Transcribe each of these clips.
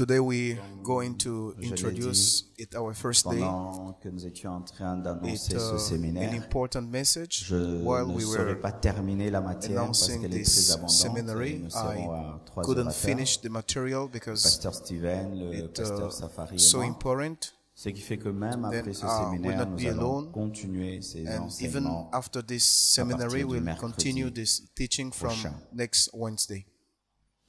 Today we're going Comme to je l'ai introduce dit, it our first day. pendant que nous étions en train It's d'annoncer ce an séminaire, important message. je While ne we saurais were pas terminer la matière parce announcing qu'elle est this très abondante. seminary, Nous I serons à 3 couldn't orateurs, finish the material le because pasteur Steven, le it's pasteur Safari et so moi. important. Ce qui fait que même Then après ce we'll séminaire, not nous be allons alone. continuer ces And even enseignements after this seminary, partir du we'll mercredi continue this teaching from prochain. next Wednesday.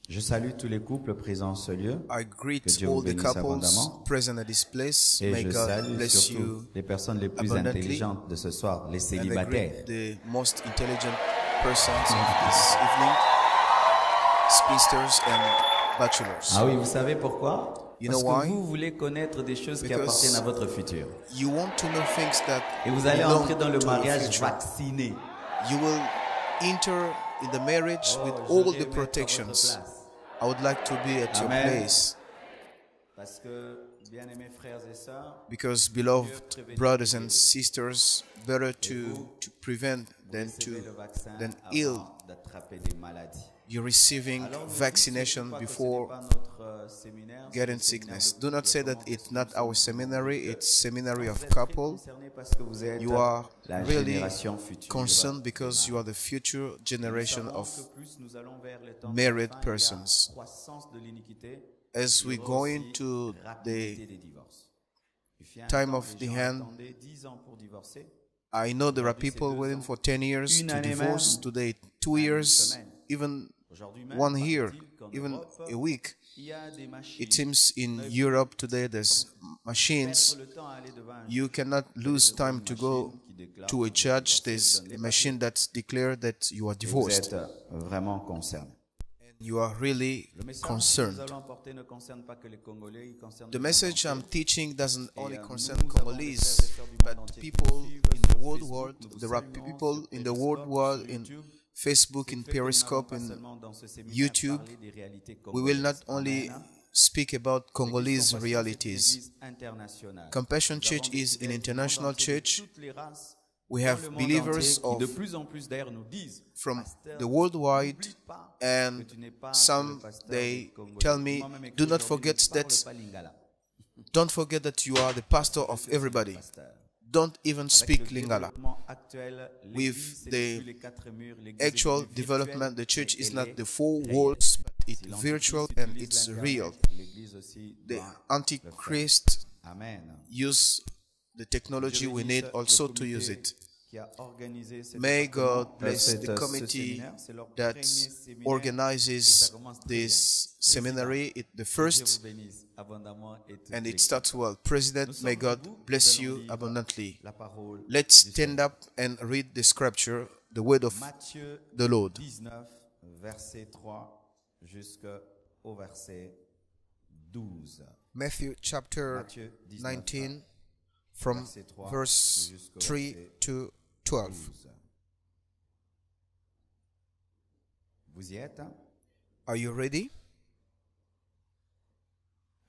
Je salue tous les couples présents en ce lieu. I Que greet Dieu vous all the bénisse couples abondamment. present at this place. Et May je God salue bless surtout you. les personnes les plus abundantly. intelligentes de ce soir, les And I célibataires. greet the most intelligent persons of this evening, spinsters and bachelors. Ah oui, vous savez pourquoi? You Parce know que why? vous voulez connaître des choses qui Because appartiennent à votre futur. You want to know things that Et vous allez belong entrer dans le to your mariage future. vacciné. You will enter in the marriage with Oh, all j'aurais the aimé être à votre protections. place. I would like to be at your Amen. place Parce que, bien-aimés frères et sœurs, because, beloved brothers and sisters, better to prevent than recevez le vaccin than ill. avant d'attraper des maladies. You're receiving Alors, ne dites vaccination surtout pas que ce before n'est pas notre séminaire, c'est getting le séminaire sickness. de Do not couple. say that Comment it's est-ce que not nous sommes our seminary, concernés? it's seminary Vous of êtes très couple. concernés parce que vous êtes You are la really génération future. concerned because you are the future generation Nous savons of que plus nous allons vers les temps de married la fin, il y a persons. croissance de l'iniquité, as il we y aura go aussi into rapidité the des divorces. Il fut un time temps, of les the gens hand. attendaient 10 ans pour divorcer. I know there are Aujourd'hui, c'est people 2 waiting ans. for 10 years Une to année divorce. même. Today, 2 Même une years, semaine. even Aujourd'hui même, 1 year, paraît-il qu'en even Europe, a week. il y a des machines. It seems in Vous Europe today there's machines. perdre le temps à aller devant un You cannot lose time to go to a judge. There's a machine that's declared that you are Vous divorced. êtes vraiment concerné. And you are really Le message que concerned. nous allons apporter ne concerne pas que les Congolais, il concerne The le monde message I'm entier. teaching doesn't only nous concern avons des Congolese, frères et sœurs du monde but entier qui people nous suivent in the sur world Facebook, world. nous vous There are saluons, people sur in the world Periscope, world sur in YouTube. Facebook, Ce in qui fait que nous Periscope, n'allons pas in seulement dans ce séminaire YouTube. parler des réalités We will not congolaises. only Amen. speak about Mais qu'est-ce Congolese qu'on passe? realities. C'est une église internationale. Compassion Nous Church avons des is an fidèles du monde international entier, de church. toutes les races, We dans have le monde believers entier, qui de of plus en plus d'ailleurs nous disent, from Pasteur, the worldwide, n'oublie pas and que tu n'es pas some le pasteur they des Congolais. tell me, Moi-même écrit do not aujourd'hui, forget ne parle that pas lingala. don't forget that you are the pastor of everybody. Pasteur. Don't even speak Avec le Lingala. développement actuel, With l'église, ce n'est the plus les quatre murs, l'église est Actual devenue development, virtuelle, the church et is elle not est the four réelle. walls, but it's Si l'Antichrist virtual and utilise it's l'Internet, real. l'église aussi The doit le faire. Antichrist Amen. use the technology Je we bénisse need le also to comité use it. qui a organisé ce May département, God bless ce the committee séminaire. C'est leur that premier séminaire. Et ça organizes commence très this bien. seminary, the Dieu first, vous bénisse abondamment et toute and it l'équipe. starts well. Nous President, sommes may God debout, nous bless allons you lire abundantly. La parole Let's du stand Seigneur. up and read the scripture, the word of Matthieu the Lord. 19, verset 3 jusqu'au verset 12. Matthew chapter Matthieu 19, 19, from verset 3 verse jusqu'au 3 verset to 12. 12. Vous y êtes? Hein? Are you ready?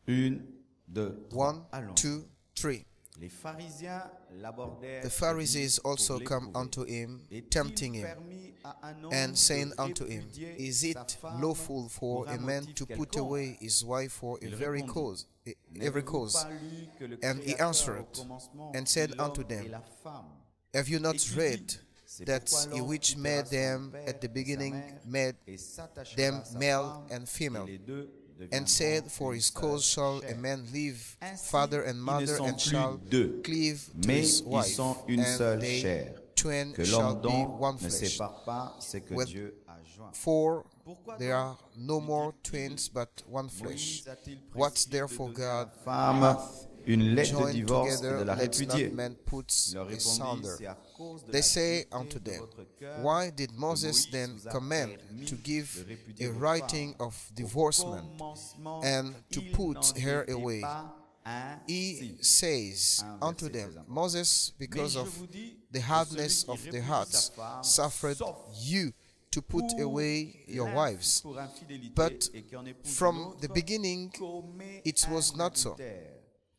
1, 2, 3. 1, Allons. 2, 3. Les pharisiens l'abordèrent The Pharisees pour also come l'éprouver. unto him, Est-il tempting him, permis à un homme and saying de unto him, répudier Is sa it femme lawful for pour a un man motif to put quelconque? away his wife for a Il very répondit, cause? Every N'avez-vous cause. pas lu que le And he Créateur, answered au commencement, and said fit l'homme unto them, et la femme? Have you not Et qui read dit, c'est that pourquoi he l'homme which quittera made son them père at et the sa beginning mère, made et s'attachera them à sa male femme, and female, et les deux and deviendront said, For une his seule cause shall a chair. man leave Ainsi, father and ils ne mother, sont and plus shall deux, cleave to mais his ils wife, sont une and seule they chair. twain Que shall l'homme be donc one ne flesh. sépare pas ce que With- Dieu a joint. For Pourquoi there donc are no more dit-il, twins but one flesh. Moïse a-t-il What's prescrit therefore de donner à la God femme une lettre de joined divorce et together, de la let répudier? not man put Il leur répondit, asunder. c'est à cause de They la say dureté unto de them, votre cœur Why did que Moses Moïse then vous a command permis to de give répudier a vos writing femmes? of Au divorcement commencement, and to il put n'en her était away? pas ainsi. He says Un unto verset them, très important. Moses, Mais because je of vous dis the que hardness celui of qui their répudie hearts, sa femme, suffered sauf you to put pour away your l'inf- wives. pour infidélité But et qui en épouse from une autre, the beginning commet it was un not so. adultère.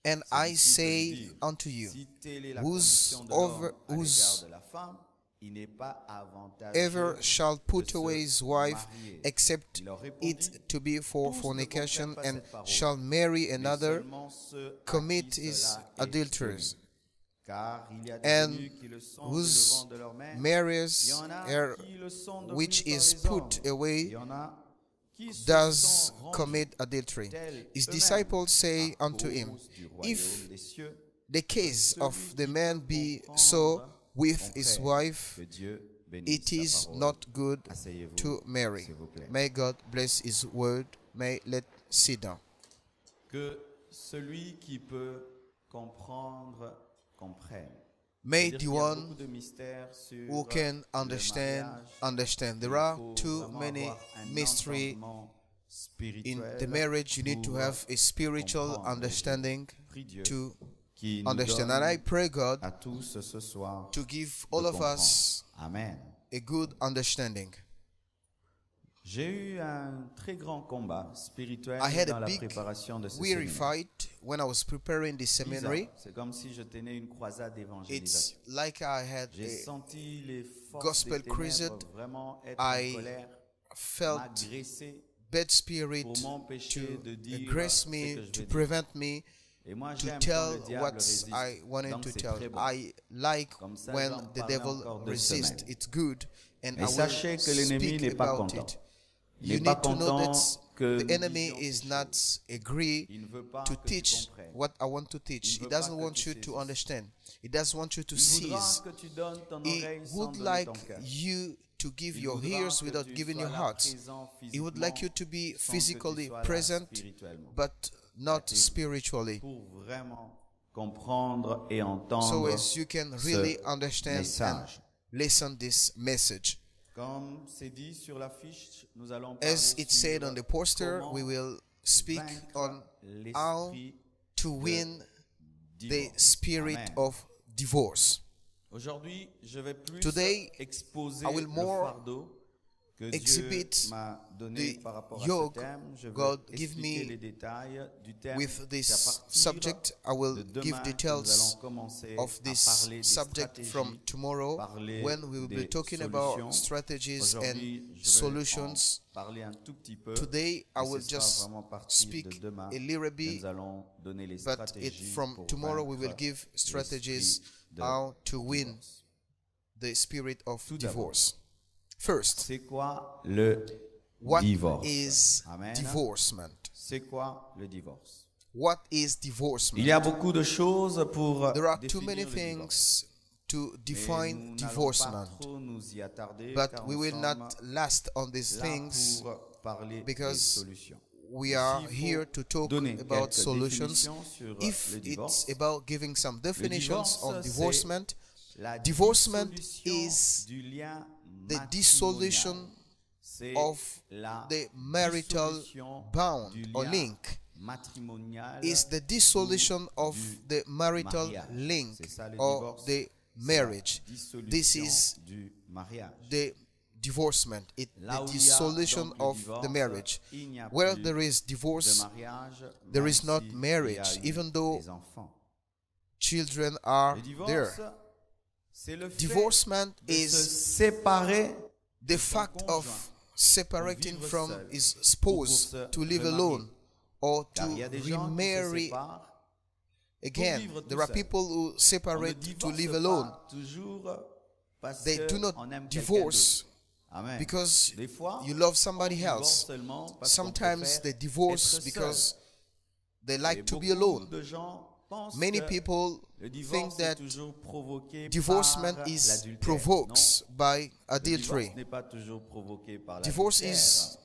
And I Celui-ci peut say dire, unto you, si telle est la whose condition de l'homme over- à l'égard whose de la femme, il n'est pas avantageux ever shall put de se away his wife, marier. except Il leur répondit, it to be for tous ne fornication, comprennent pas and cette parole, shall marry mais another, seulement ceux à commit qui his cela est adulteries, soumis. Car il y a des and venus qui le sont de whose le vent de leur mère. Il marries y en a her qui le sont devenus which par is les hommes. put Il away y en a qui se does sont rendus commit adultery. tels His eux-mêmes disciples say à unto him, cause du If royaume des cieux. the case Celui of the qui man peut be comprendre, so with his comprenne. wife, Que Dieu bénisse it sa is parole. not good Asseyez-vous, to marry. s'il vous plaît. May God bless his word. May let sit down. Que celui qui peut comprendre comprenne. May C'est-à-dire the qu'il y a one beaucoup de mystères sur who can le understand, mariage. understand. Il There are faut too vraiment many avoir un mysteries entendement in spirituel the marriage. You need to pour have a spiritual comprendre. understanding Prie Dieu to qui nous understand. donne And I pray God à tous ce soir to give de all of comprendre. us Amen. a good understanding. J'ai eu un très grand combat spirituel I had dans a la big, préparation de ce weary séminaire. fight when I was preparing this Bizarre. seminary. C'est comme si je tenais une croisade It's d'évangélisation. like I had J'ai a senti les forces gospel des ténèbres crusade. vraiment être I en colère, felt m'agresser bad spirit pour m'empêcher de to dire aggress ce me, que je to veux dire. prevent me Et moi, to j'aime quand tell le diable what résiste. I wanted Donc, to c'est tell. très bon. I like Comme ça, when je vais en the parler devil encore 2 resists. semaines. It's good, and Mais I sachez will que l'ennemi speak n'est pas about content. it. Il You n'est pas need to know content that que the nous enemy disions is ces not choses. agree Il ne veut pas to que tu teach comprennes. what I want to teach. Il He veut pas doesn't que want tu you to saisisses. understand. He doesn't want you to Il voudra seize. que tu donnes ton He oreille sans would donner like ton cœur. you to give Il your voudra ears que without tu giving sois your là hearts. présent He would like you to be physiquement, sans que tu physically sois là present, spirituellement. but not Activement. spiritually. Pour vraiment comprendre et So entendre as you can really ce understand and message. listen this message. Comme c'est dit sur l'affiche, nous allons parler As it said on the poster, comment we will speak vaincre on how l'esprit to de win the divorce. spirit Amen. of divorce. Aujourd'hui, je vais plus Today, exposer I will le more fardeau que exhibit Dieu m'a donné the par rapport à yoke ce thème. Je vais God give expliquer me les détails du thème. with Et à this partir subject. I will de demain, give nous details allons commencer of à this parler des subject stratégies, from tomorrow parler when we will be des talking solutions. about strategies Aujourd'hui, and je vais solutions. en parler un tout petit peu. Today, I Et will ce sera just vraiment partie de speak demain. a little Et bit, nous allons donner les but stratégies from pour tomorrow we will vaincre give strategies l'esprit de how to win divorce. the spirit of Tout d'abord. divorce. First, C'est quoi le what divorce? is Amen. divorcement? C'est quoi le divorce? What is divorcement? Il y a beaucoup de choses pour There are too définir many le divorce. things to Mais define nous n'allons divorcement, pas trop nous y attarder, but car we nous will sommes not last on these là things. pour parler des because solutions. We are S'il faut here to talk donner about quelques solutions. définitions sur If le it's divorce, about giving some definitions divorce, on c'est divorcement, la divorcement dissolution is du lien the matrimonial. dissolution C'est of la the marital dissolution bound du or lien link. matrimonial Is the dissolution of du the marital mariage. link C'est ça, le or divorce. the C'est marriage. la dissolution This is du mariage. the divorcement, Là the où il y a dissolution donc le of divorce, the marriage. il n'y a Where plus there is de divorce, mariage, there même is not si marriage, il y a eu even though des enfants. children are Le divorce, there. c'est le fait Divorcement de se is séparer the fact of conjoint separating vivre from seul his ou pour spouse se to live remarier. alone or Car to il y a des gens qui se remarry séparent. again. vivre tout There are seul. people who On ne separate to divorce live pas alone. toujours parce They do qu'on not aime quelqu'un divorce d'autre. Amen. because Des fois, you love on somebody divorce else. seulement parce qu'on Sometimes préfère they divorce être seul. because they Et like to be beaucoup alone. de gens pensent Many que people le divorce think that est toujours provoqué divorcement par is l'adultère. provoked by Non, le adultery. divorce n'est pas toujours provoqué par Divorce l'adultère. is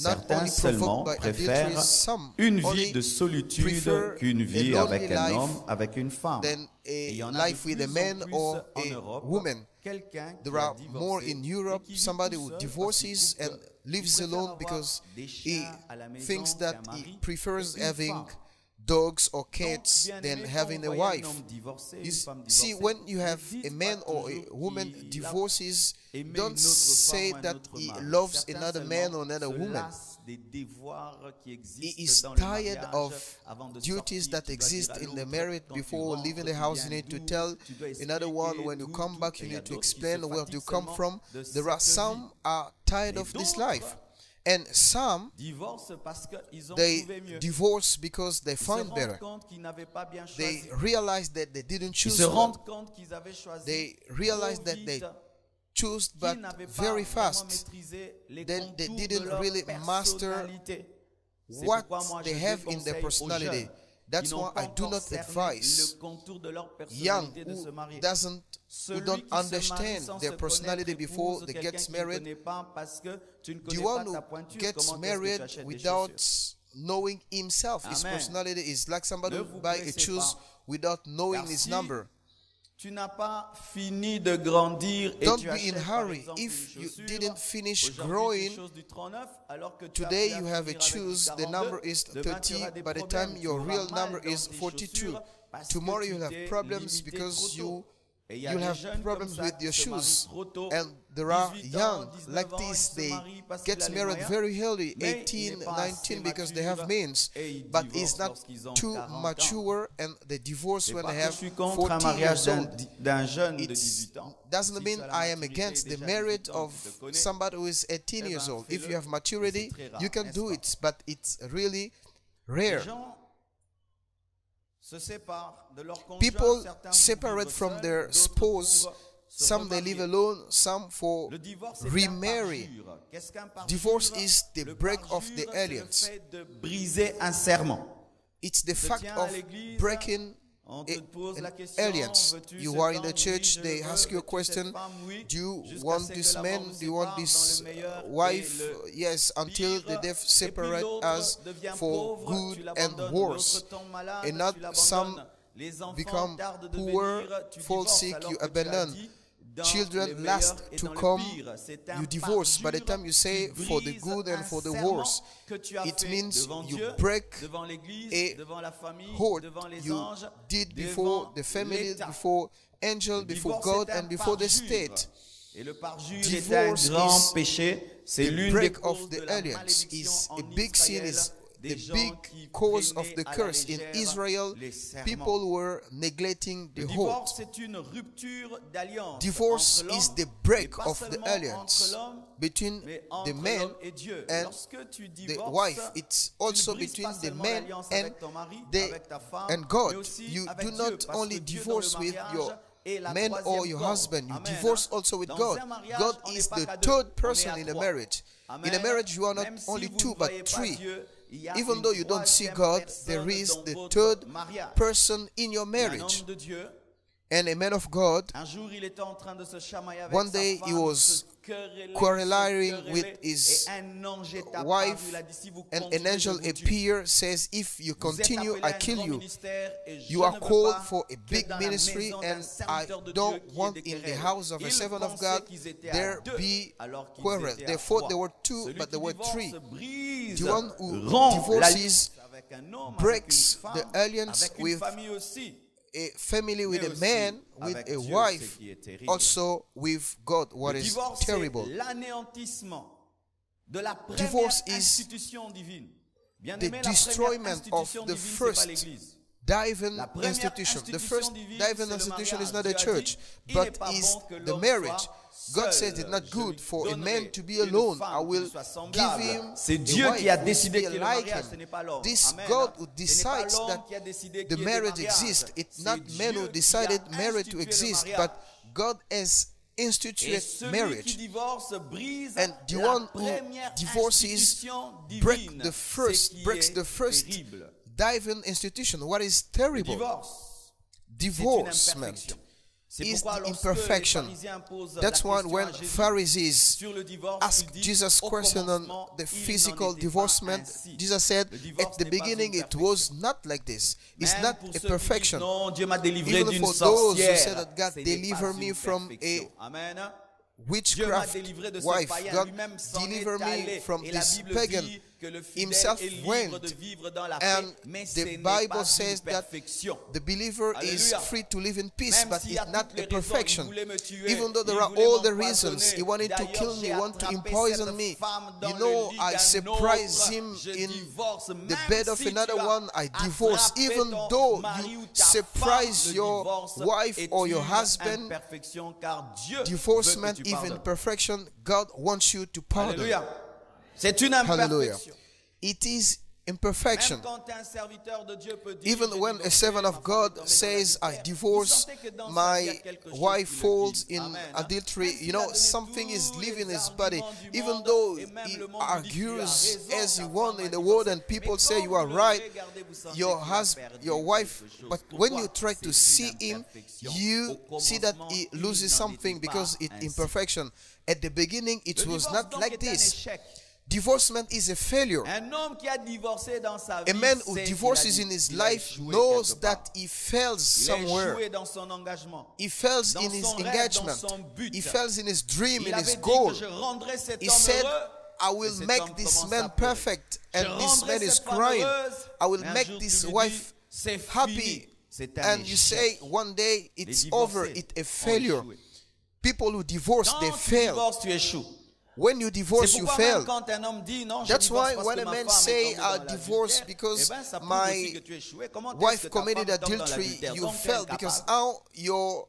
not Certains only seulement provoked by adultery, préfèrent some une only vie de solitude prefer qu'une vie a avec lonely un life homme, avec une femme. than Et il y a en a life de with a plus en man plus or en a Europe, woman. quelqu'un qui There a are divorcé more in et Europe, qui vit somebody tout who seul divorces parce qu'il and trouve que lives il préfère alone avoir because des he chiens à la maison thinks that qu'un mari he prefers et une having femme. dogs or Donc, cats bien than aimé, having quand a vous voyez wife. un homme divorcé, une You femme see, divorcée, when you ne have dites a pas man or toujours a woman qu'il a divorces, aimé don't une autre say femme ou un that autre he mari. loves Certains another seulement man or another se woman. lassent des devoirs qui He existent is dans le tired mariage. of Avant de duties sortir, that tu dois exist dire à in the l'autre, marriage. quand tu Before rentres, leaving the tu house, viens you need to d'où, tell tu dois another one expliquer when you d'où come back, et you il y a need to d'autres qui se explain where you fatiguent come seulement from. de There are cette some vie. are tired Et of this d'autres life, and some divorcent parce qu'ils ont they trouvé mieux. divorce because they Ils se find rendent better. compte qu'ils n'avaient pas bien They choisi. realize that they didn't Ils choose se well. rendent compte qu'ils avaient choisi They trop realize that vite, they choose qu'ils but n'avaient pas very vraiment fast. maîtrisé les Then they contours de didn't leur really master personnalité. C'est what pourquoi moi, they je have in their déconseille aux personality. jeunes That's qui n'ont why pas I do encore not cerné advise le contour de leur young personnalité de se who marier. who don't Celui qui se marie understand sans their se personality connaître before épouse they quelqu'un gets qui ne married. connaît pas parce que tu ne The connais one pas ta who pointure. gets Comment est-ce que tu married achètes des without chaussures? knowing himself, his Amen. personality is like somebody Ne who vous buy a pressez shoes pas. without knowing Car his si number. tu n'as pas fini de grandir et Don't tu be in achètes par hurry. exemple If une you chaussure, didn't finish aujourd'hui, tu growing, choses du 39, alors que tu as today pu you la have a finir avec choose, du the number 42, is demain, tu 30, auras des by the problèmes, time tu your auras real mal number dans is tes 42. chaussures parce que Tomorrow tu you'll have t'es problems limité because trop tôt. Et il y a you'll des have jeunes problems comme ça with qui your se marient shoes. trop tôt. And there are 18 ans, young 19 like ans, this, ils se they marient parce qu'il get a les married moyens, very early, mais il 18, n'est pas assez 19, because they have mature means, et ils but divorcent it's not lorsqu'ils ont too 40 ans. mature and they divorce C'est when pas they que have je suis contre un 14 mariage years old. d'un jeune de It 18 ans. doesn't Si mean tu as la I am maturité against the déjà marriage 18 ans, of tu te connais, somebody who is 18 eh years ben, old. If fais-le. you have maturity, Mais c'est très rare, you can n'est-ce do pas? it, but it's really Les rare. gens se séparent de leur conjoint, People certains vont separate vivre from seuls, their d'autres spouse. pour se Some they remarier. live alone, some for Le divorce est remarry. un parjure. Qu'est-ce qu'un parjure? Divorce is the Le break of parjure, the c'est le alliance. fait de briser un serment. It's the Tu fact tiens à of l'église, breaking on te pose la an question, alliance. veux-tu You cet are in homme? the Oui, church, je they le ask veux. you a Veux-tu cette question. femme? Oui. Do you Jusqu'à want ce que this la man? mort vous Do you want sépare this dans le meilleur wife? et le Yes, until pire. the death Et puis separate l'autre us devient for pauvre, good tu and l'abandonnes. worse. L'autre tombe malade, And not tu l'abandonnes. some Les enfants become tardent de poor, venir, tu fall divorces, sick, alors you que tu as abandon. dit, dans Children le last meilleur et to dans le come, pire. C'est un you divorce. By the parjure time you say qui for the brise good and un for the serment worse, que tu as it fait means devant you Dieu, break devant l'Église, a devant la famille, hold devant les you anges, did devant before the family, l'État. before angel, Le before divorce God, est un and before the parjure. state. Et le parjure est Divorce un grand is péché. C'est The l'une des break causes of de the la alliance malédiction is en a big sin, Israël. is Des the gens big qui cause of prenaient the à la curse. In légère Israel, les serments. people were neglecting the Le hold. divorce, c'est une rupture d'alliance. Divorce entre is l'homme, the break et pas of the seulement alliance entre l'homme, between mais the entre man l'homme et Dieu. and Lorsque tu the divorces, wife. It's tu ne also brises between pas the seulement man l'alliance and avec ton mari, the avec ta femme, and God. mais aussi You avec do Dieu, not parce only que Dieu divorce dans le with mariage your est la man or troisième your corde. husband. You Amen, divorce hein. also with Dans God. un mariage, God on is n'est pas the qu'à deux, third on est person à in a trois. marriage. Amen. In a marriage, you are not Même si only vous two ne but voyez pas three. Dieu, il y a Even une though you don't see troisième God, personne there is dans the votre third mariage. person in your Il y a un marriage. homme de Dieu. And a man of God, Un jour, il était en train de se chamailler avec one sa day femme, he was se quereller, quarreling se with quereller, his et un ange est apparu. wife, Il a dit, si vous and continuez, an angel je vous tue. appears, says, if you Vous êtes continue, appelé à I un kill grand you. ministère, et je You are ne veux called pas for a que big dans la ministry, maison d'un and I serviteur de Dieu don't qu'il y ait want des in the querelles. house of a Ils servant of pensaient God qu'ils étaient à there deux, be alors qu'ils quarrel. étaient à They thought trois. there were two, Celui but there qui were divorce three. brise, The one who rompt divorces l'alliance avec un homme, breaks avec une the femme, alliance avec une with famille aussi. a family with Mais a aussi man, with avec a Dieu, wife, ce qui est terrible. also with God, what Le is divorce, terrible. c'est l'anéantissement de la première Divorce is institution divine. Bien the aimé, la première destroyment institution of the divine, c'est pas first l'Église. divine La première institution. The institution first divine, divine c'est le institution is mariage. not a Dieu a church, dit, il n'est but pas is bon que the l'homme marriage. soit God seul. says it's not Je good lui for a donnerai man to be une alone. femme I qui will lui soit give semblable. him C'est a Dieu wife qui a who will décidé be que le like mariage, him. ce n'est pas l'homme. This Amen. God who Ce n'est pas decides l'homme that qui a décidé the qu'il y ait des marriage mariages. exists. It's C'est not man Dieu who qui decided a marriage to institué le exist, mariage. but God has Et instituted celui qui marriage. divorce brise And the la one who première divorces institution breaks divine. the Ce breaks qui the est first terrible. divine institution. What is Le terrible? divorce, c'est une Divorcement imperfection. C'est is pourquoi the lorsque les imperfection. pharisiens posent That's la why question when à Jésus Pharisees sur le divorce, asked il dit, Jesus au question on commencement, the il physical n'en était pas divorcement, ainsi. Jesus said, Le divorce at the n'est pas beginning une it was not like this. It's Même not pour a ceux qui perfection. disent, non, Dieu m'a délivré Even d'une for those who sorcière. said that God Ce n'est deliver pas me une from perfection. a Amen. witchcraft délivré de ce wife. païen. God Lui-même s'en deliver est allé. me from Et la this Bible pagan. dit que le fidèle Himself est libre went, de vivre dans la and paix, mais ce the n'est Bible pas says une that perfection. the believer is Alléluia. free to live in peace, Même but s'il y a it's not toutes les a raisons, il perfection. voulait me tuer, Even though there il are voulait all the m'empoisonner. reasons, he wanted to D'ailleurs, kill me, j'ai want to attrapé poison cette me. femme dans You le know, lit I d'un surprise autre. him Je in divorce. the Même bed of si another tu as one, I divorce. attrapé Even ton though mari you ou ta surprise femme, le your divorce wife est or your une husband, imperfection, car Dieu divorcement, veut que tu even pardonnes. perfection, God wants you to pardon. Alléluia. C'est une Hallelujah. imperfection. It is Même imperfection. quand un serviteur de Dieu peut dire, Even j'ai when a divorcé, servant ma of femme God est tombée says, dans I l'adultère. divorce, Vous sentez que dans sa vie, il y a my quelque chose wife qui le falls guide. in Amen. adultery, Même you s'il a know, donné something is tous leaving les his body. arguments du Even monde, though et même he le monde lui dit, tu as argues raison, as ta he femme won a in the divorcé. world and Mais people say quand you vous are le right, regardez, vous sentez your qu'il a husband, perdu your wife, quelque chose. but when Pourquoi? you try to C'est see une him, imperfection. you Au see that commencement, he il loses n'en something était because pas it's ainsi. imperfection. At the beginning, it Le was divorce, not donc, like est un this. échec. Divorcement is a failure. Un homme qui a divorcé dans sa vie, A man who sait divorces qu'il a in his il a life échoué knows quelque part. that he fails Il a somewhere. échoué dans son engagement. He fails Dans in his son rêve, engagement. dans son but. He fails in his dream, Il in avait his dit goal. que je rendrai cet He homme said, heureux. I Et will cet make homme this commence à man pleurer. perfect. Je And this rendrai man is cette femme crying. heureuse. I will Mais un make jour, this tu lui wife dis, c'est happy. fini. C'est un And you échec. say one day Les it's divorcés over. It's a ont failure. échoué. People who divorce, Quand they tu fail. divorces, tu échoues. When you C'est divorce, you pourquoi même fail. quand un homme dit non, je That's divorce why parce when que a ma man femme est say, tombée dans I l'adultère, divorce because eh ben, ça prouve aussi my que tu as échoué. Comment est-ce wife que ta committed femme tombe dans adultery, l'adultère? you Donc, tu es failed because incapable. how your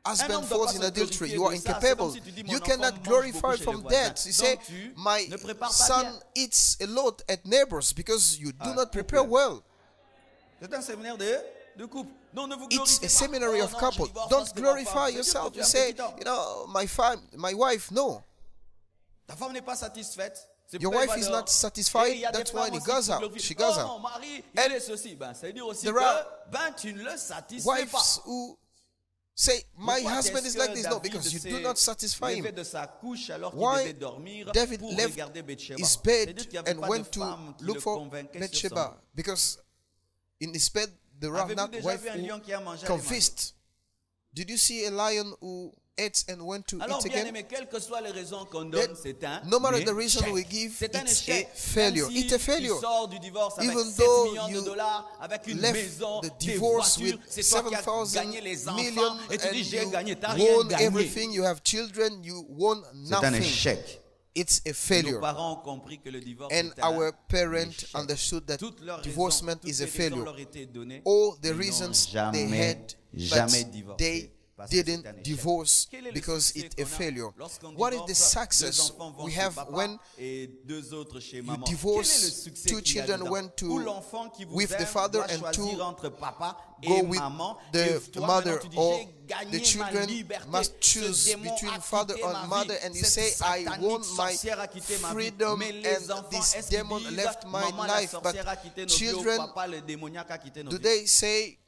Un husband homme doit falls pas in se adultery, glorifier you are de ça. C'est incapable. comme si tu dis, mon You enfant cannot mange beaucoup glorify chez from le voisin. that. You say, Donc, tu my ne prépares pas son bien. eats a lot at neighbors because you do Ah, not prepare couple. well. C'est un séminaire de couple. Non, ne vous It's glorifiez a pas. seminary Oh, of non, couple. je divorce parce Don't que ma femme- glorify C'est yourself. Dieu, You tu say, es un petit homme. you know, my wife, no. Ta femme n'est pas satisfaite. C'est Your pourquoi wife elle is va not dehors. satisfied. Et il y a des That's why femmes he aussi goes qui out. glorifient. She goes Oh, out. mon mari, And il est ceci. Ben, ça veut dire aussi there que are tu ne le satisfais Wives pas. who say, my Pourquoi husband est-ce is que like this. No, David because you do s'est not satisfy levé him. de sa couche alors qu'il Why devait dormir David pour left regarder Bathsheba. his C'est-à-dire bed qu'il y avait and pas de went to femme qui look le for convainquait sur son Bathsheba because in his bed there are Avez-vous not déjà wife vu un lion who qui a mangé à l'émail? confessed. Did you see a lion who ate and went to Alors, eat bien again? aimé, quelles que soient les raisons qu'on Then, donne, c'est un no matter the échec. reason we give, C'est un it's échec. a failure. Même si It's a failure. tu sors du divorce avec Even 7 though millions de you dollars, avec une left maison, the des divorce voitures, with c'est toi qui as 7,000 gagné les enfants million et tu and dis j'ai you gagné, t'as rien won gagné. everything, you have children, you won C'est un nothing. échec. It's a Nos failure. parents ont compris que le divorce And est un our parents échec. understood that Toutes leurs divorcement raisons, is a toutes les raisons failure. leur étaient données. All the Ils n'ont reasons jamais, they had, jamais but divorcé. they Parce que c'est un didn't échec. divorce Quel est le because succès it's qu'on a a failure. lorsqu'on What is the divorce, success deux enfants vont we chez have papa when et deux autres chez you maman. divorce, Quel est le succès two qu'il y a children dedans? went to Où l'enfant qui vous with the aime father doit and choisir to entre papa go et with maman, the et toi, mother, maintenant, tu dis, or j'ai gagné the ma children liberté. must Ce choose démon between a father quitté and ma mother, vie. and you Cette say, I satanique want my sorcière a quitté ma vie. freedom, Mais les and enfants, this est-ce qu'ils demon disent, left my maman, la life. But sorcière a quitté nos vies, ou children, papa, le démoniaque a quitté nos do vies? they say,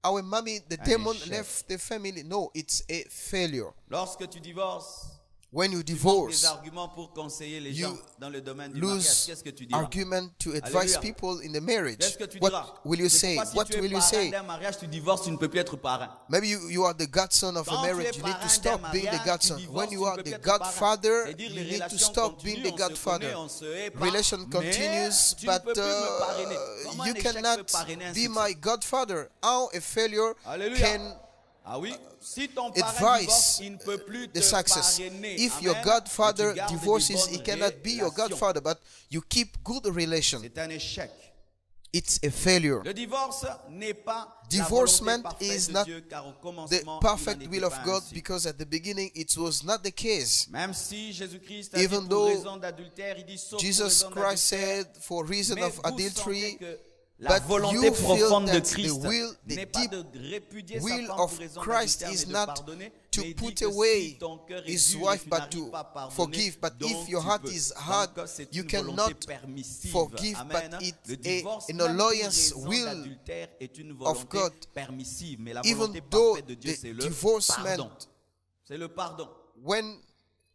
our mommy, the Un demon échec. left the family? No, it's a failure. Lorsque tu divorces, When you tu manques des divorce, arguments pour conseiller les you gens dans le domaine du mariage. lose Qu'est-ce que tu diras? argument to advise Alléluia. people in the marriage. Qu'est-ce que tu diras? What will you C'est say? pourquoi si What tu es will you parrain say? d'un mariage, tu divorces, tu ne peux plus être parrain. Maybe you are the godson of Quand a tu es marriage. You need parrain to stop d'un being the mariage, godson. tu divorces, When tu you ne are peux the plus être parrain. godfather, C'est-à-dire, you les need to relations stop being continuent, the on se godfather. connaît, on se hait pas, Relation mais continues, tu ne but peux plus me parrainer. Comment you un échec peut cannot parrainer un be succès? my godfather. How a failure Alléluia. can Ah oui, si ton parrain advise divorce, il ne peut plus the te success. parrainer. If Amen. your Mais godfather tu gardes des divorces, bonnes he cannot be your relations. godfather, but you keep good relation. C'est un échec. It's a failure. Le divorce n'est pas Divorcement la volonté parfaite is de not Dieu, car au The commencement, perfect il n'en will était of pas God, ainsi. because at the beginning it was not the case. Même si Jésus-Christ a Even dit pour though raison d'adultère, il dit sauf pour Jesus raison Christ d'adultère. said for reason Mais of vous adultery, sentez que la but volonté you profonde feel de that Christ the will, the n'est pas deep de répudier sa will femme of pour raison Christ d'adultère, is mais de not pardonner. to Mais il dit put que away si ton cœur est his dur, wife, tu but n'arrives to pas à pardonner, forgive. But donc if your tu heart peux. is hard, Donc, c'est you une cannot volonté permissive. forgive, Amen. but it's Le divorce, an même pour alliance raison will d'adultère, est une of volonté God. permissive. Mais la Even volonté though parfaite de Dieu, the c'est le divorcement- pardon. C'est le pardon. when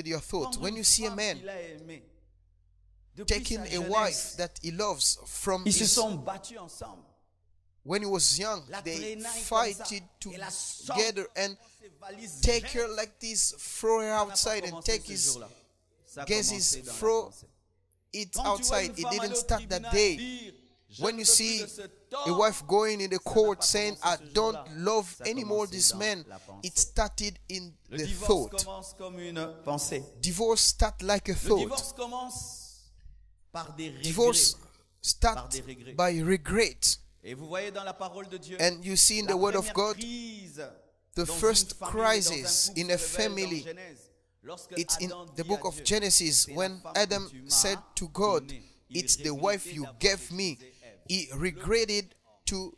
with your thoughts. Prendre When une you see a femme man qu'il a aimée, depuis taking sa a jeunesse, wife that he loves from ils se his, sont battus ensemble. when he was young, La they traînaille comme ça, fighted et la sorte together and ses valises take jeunes. her like this, throw her Ça n'a pas outside and commencé take ce his jour-là. Ça a guesses, commencé dans la throw pensée. it Quand tu vois outside. une It femme didn't aller au start that tribunal day. dire, je When ne you veux plus see de ce a homme, wife going in the ça n'a court pas saying, commencé I ce don't jour-là. love Ça a anymore commencé this dans man, la pensée. it started in Le the divorce thought. commence comme une pensée. Divorce start like a Le thought. divorce commence par des regrets. Divorce Par start des regrets. by regret. Et vous voyez dans la parole de Dieu, And you see in la the word of première God, crise the dans first une famille, crisis dans un couple in a se révèle dans family. Genèse. Lorsque It's in Adam the dit book à of Dieu, Genesis c'est la when femme Adam que tu m'as said to God, donnée. Il it's the regrettait wife you d'avoir gave me. épousé Ève. He regretted to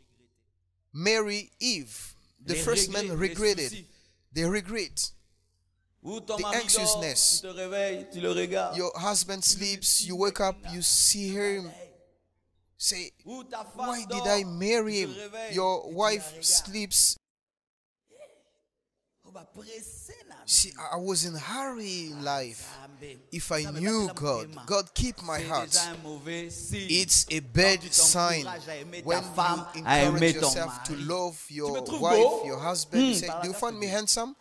marry Eve. The Les first regrets, man les regretted. soucis. They regret. Où ton The mari dort, anxiousness. tu te réveilles, tu le regardes. Your husband sleeps, you wake up, you see him. Say, Où ta femme why dort, did I marry tu him? te réveilles Your et tu la wife regardes. sleeps. On va presser la See, I was in a hurry in life. Amen. If I Ça me knew donne God, la God keep my C'est heart. déjà un mauvais signe. It's a Quand bad tu sign t'encourages à aimer ta when femme, you à aimer encourage ton yourself to mari. love your me trouves wife, beau? your husband. You say, par la do you grâce find de me Dieu. handsome?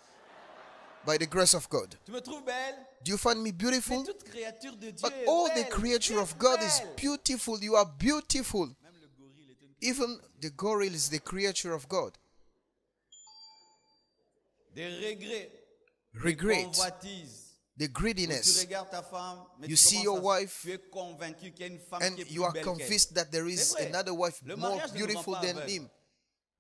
By the grace of God. Tu me trouves belle? Do you find me Mais beautiful? toute créature de Dieu But est all the belle. creature Tu of es God is belle. beautiful. You are beautiful. Même le gorille est une Even the gorilla is the creature of God. des regrets, des Regret, convoitises. the Tu greediness, regardes ta femme, mais You tu see commences your à- wife, tu es convaincu qu'il y a une femme and qui est plus you are belle qu'elle. convinced that there is C'est vrai. another wife Le more mariage ne nous rend beautiful pas than aveugles. him.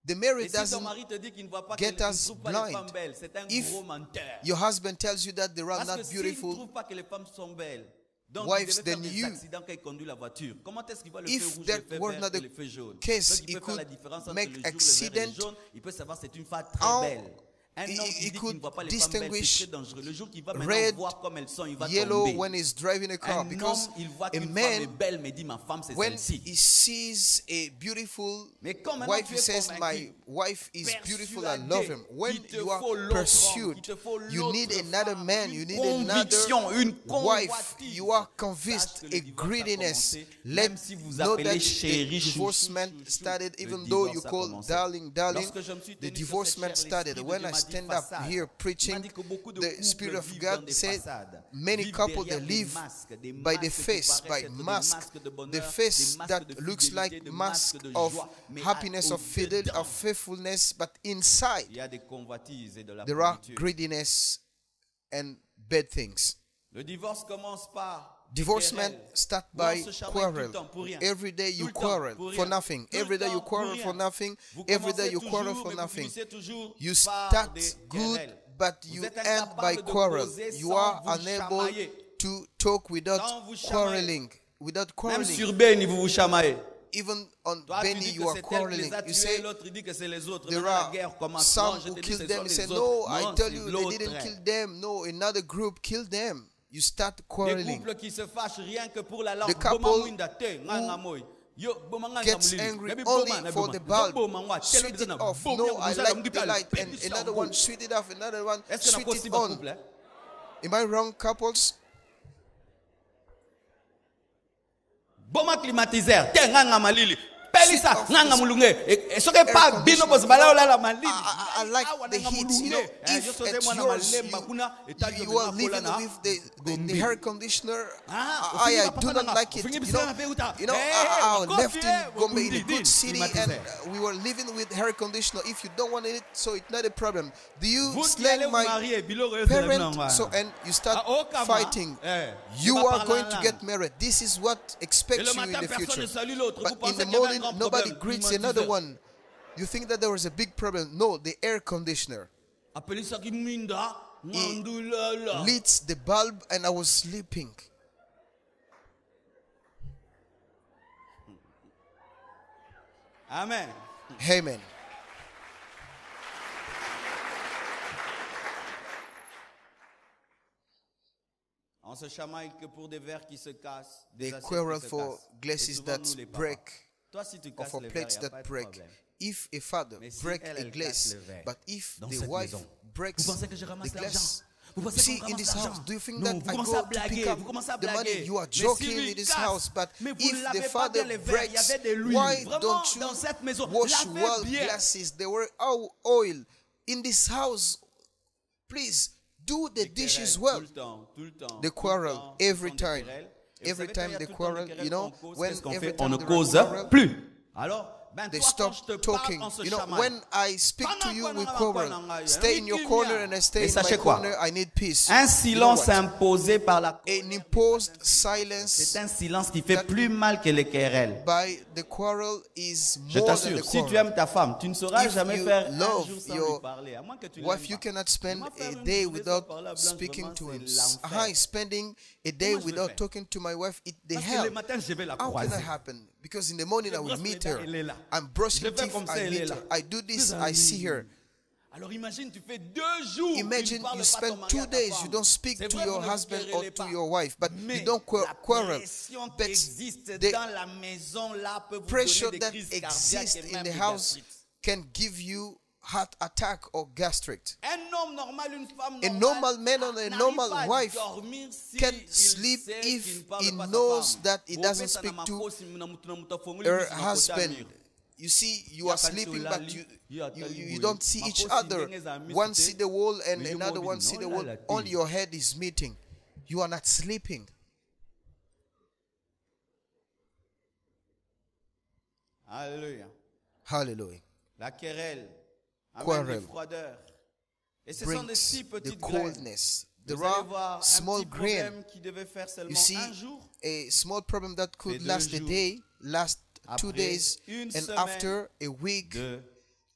The Et marriage si ton doesn't mari te dit qu'il ne voit pas get qu'elle ne us trouve pas les blind. femmes belles, c'est un If gros menteur. your husband tells you that they are Parce que not s'il ne beautiful, trouve pas que les femmes sont belles, donc wives, il devait faire then des you- accidents quand il conduit la voiture. Comment est-ce qu'il voit le If feu rouge, that le feu were vert not et the le feu jaune? case, Donc il he peut faire la could différence entre make le jour, le vert et accident. le jaune. Il peut savoir que c'est une femme très How belle. Un he- homme he qui dit qu'il ne could voit pas les femmes belles, c'est distinguish très dangereux. Le jour qu'il va red, maintenant voir comme elles sont, il va yellow tomber. when he's driving a car, Un because homme, il voit a qu'une femme est man, belle, mais dit ma femme c'est when celle-ci. he sees a beautiful Mais quand maintenant wife, tu he es says, convaincu, my wife is beautiful, I persuadé love him. When qu'il te you are faut l'autre homme, pursued, qu'il te faut you need l'autre another femme, man, une you need conviction, another une wife. convoitise. You are Sache convinced, que a le divorce a greediness. commencé, Let même si vous know appelez that the chéri, chouchou, divorcement chouchou, started, le even though you divorce a call commencé. darling, darling. Lorsque je me suis The tenu sur divorcement cette chaire, started. l'Esprit de When Dieu I m'a dit stand up façade. here Il m'a preaching, dit que beaucoup de the couples Spirit of vivent dans God des said, façades, many vivent couples derrière they des live masques, des by the masques qui face, paraissent by être des mask, masques de bonheur, the face des masques that de looks fidélité, like des mask masques de of joie, mais happiness, of fidelity, au-dedans, of faithfulness, but inside il y a des convoitises et de la there are pourriture. greediness and bad things. Le divorce commence par Divorcement querelles. start Où on by se chamaille tout le quarrel. temps pour rien. Every day you Tout le temps quarrel pour for rien. nothing. Tout le Every day you temps pour quarrel rien. for nothing. Vous Every day commencez you quarrel toujours, for mais vous nothing. finissez toujours You par start des good, querelles. but Vous you êtes end by incapable de quarrel. causer You sans are vous unable chamailler. to talk without Sans vous chamailler. quarreling. Without Même quarreling. sur Beni, vous vous chamaillez. Even on Toi, tu Benny, dis que you are c'est tel qui quarreling. les a You tués, say l'autre il dit que c'est les autres. there Maintenant, la are guerre commence. some Non, je who te dis kill ce them. sont You les say, autres. no, I Non, tell c'est you, they l'autre. didn't kill them. No, another group killed them. You start Des quarreling. couples qui se fâchent rien que pour la langue. The couple Bomamwinda te, nganga moy. Yo, bomanga Gets ngamulili. angry Maybe only boma na for boma. the Zo bulb. boma ngwa, tell Switch them it na off. boma No, ngwa, I muzala like the mgitali, light. And pepi another shambo. one, switch it off. Another one, Est-ce que c'est switch it possible en on. couple? Am I wrong, couples? Boma climatiseur, te nganga malili. Pelisa, Switch off nganga this mulunge. Soke pa bino bos bala la malili. I like the heat. You know, if it's yours, you are living with the air conditioner. I do not like it. I left in Gombe in a good city and we were living with air conditioner. If you don't want it, so it's not a problem. Do you Vous qui allez slang vous my marier, biloko parent? So and you start fighting. You are going to get married. This is what Et expects le you in matin, the personne ne future. salue l'autre. Vous But in pensez the qu'il y avait un morning, grand nobody problème. greets Climatiseur. another one. You think that there was a big problem. No, the air conditioner Appelez ça qui minda, ngandulala. leads the bulb and I was sleeping. Amen. Amen. On se chamaille que pour des verres qui se cassent, They des assiettes quarrel qui se for cassent. Et glasses souvent, that nous, les papas, break toi, si tu or casses for les verres, plates il n'y a that pas de break. problème. If a father Mais si break elle a casse glass, le verre but if dans the cette wife maison, breaks vous pensez que je ramasse the l'argent? glass, See, in this house, do you think that I go to pick up the money? You are joking in this house, but if the father breaks, why don't you wash well glasses? There were oil in this house. Please do the dishes well. They quarrel every time. Every time they quarrel, you know, when every time they quarrel, they stop talking. You know, when I speak to you, we quarrel. Stay in your corner and I stay in my corner. I need peace. Un silence imposé par la An imposed silence. C'est un silence qui fait plus mal que les querelles. By the quarrel is Je more than t'assure, the si tu quarrel. aimes ta femme, tu ne sauras If jamais you faire un love jour sans your lui parler, à moins que tu wife, l'aimes you pas. cannot spend Comment faire a une day journée without sans parler à blanc, speaking vraiment, to him. c'est l'enfer. Hi, spending a day Comment je without fais? talking to my wife, it the Parce que hell. le matin, je vais la How can croiser. that happen? Because in the morning I will brosse mes meet dents, her. elle est là. I'm brushing Je fais teeth, comme ça, I elle est meet là. her. I do this, I see her. Alors imagine, tu fais 2 jours. Imagine tu ne parles you pas ton spend mari à 2 ta days, femme. you don't speak C'est to vrai, your vous ne husband querellez or to pas. your wife, but Mais you don't la quarrel. pression qui But existe the dans la maison là peut vous pressure donner des that crises exists cardiaques et in même the des house gastrites. can give you heart attack or gastric. Un homme normal, une femme A normale, normal man or a n'arrive normal pas à wife dormir si can il sleep sait qu'il if ne parle he pas à sa knows femme. that he doesn't Bobeta na speak to makosi, mnamutafunguli her misi makosa husband. miro. You see, you Ya are kanisa sleeping, ulali, but ya atali you buye. don't see each Makosi other. ndenge za misi One te, see the wall and miyu another mobi one see the wall. nolala te. Only your head is meeting. You are not sleeping. Alléluia. Hallelujah. La querelle amène Quarrel des froideurs. Et ce sont des si Brings the petites graines. coldness. Vous There allez are voir un small petit grain. problème qui devait faire You seulement see, un jour. a small problem that could Fait 2 last a jours. day, last 2 Après days, une and semaine, after a week,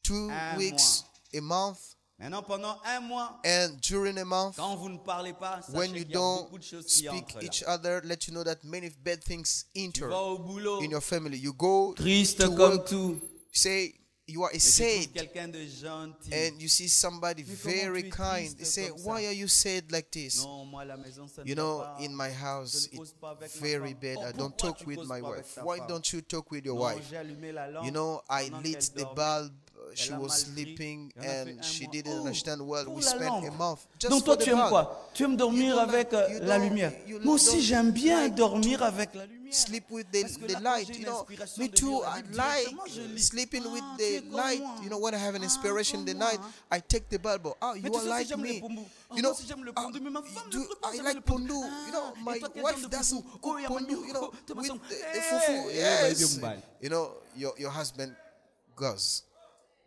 2 un weeks, a month, Maintenant, pendant un mois, and during a month, quand vous ne parlez pas, when sachez you qu'il y a don't beaucoup de choses qui speak entrent là. each other, let you know that many bad things Tu enter vas au boulot, in your family. You go triste to comme work, tout, say you are a et tu trouves saint, quelqu'un de gentil. and you see somebody Mais comment very tu es kind. triste They say, comme ça? why are you sad like this? Non, moi, à la maison, ça ne You va know, pas. in my house, Je ne it's cause pas avec ma very femme. bad. Oh, I don't pourquoi talk tu with causes my pas avec wife. ta Why femme? don't you talk with your Non, wife? j'ai allumé la lampe You know, I pendant lit qu'elle the dormait. bulb. Elle She a was mal pris. sleeping Et on a fait and un she mois. didn't Oh, understand well. pour We la spent a lampe. month just Donc toi, for the tu aimes bulb. quoi? Tu aimes dormir You don't avec like- you la don't- lumière. you Moi aussi, don't j'aime bien like dormir to avec la lumière. Sleep with the, Parce que the là, quand light, j'ai you une know. inspiration Me de too, lire la I Bible, like directement, je lis. sleeping with Ah, tu the es comme light. moi. You know, when I have an Ah, inspiration in the comme night, moi. I take the bulb. Oh, Mais you tu are sais like si j'aime me. les pombous. You Moi know, aussi, j'aime le pondu, mais ma femme do ne peut pas I aimer like le pondu. pondu. Ah, You know, et my toi, quel wife genre de doesn't foufou? cook Oh, il y a pondu. Manu. You know, Oh, tu with m'as the Hey, fufu. yeah, Yes. baby. You know, your husband goes.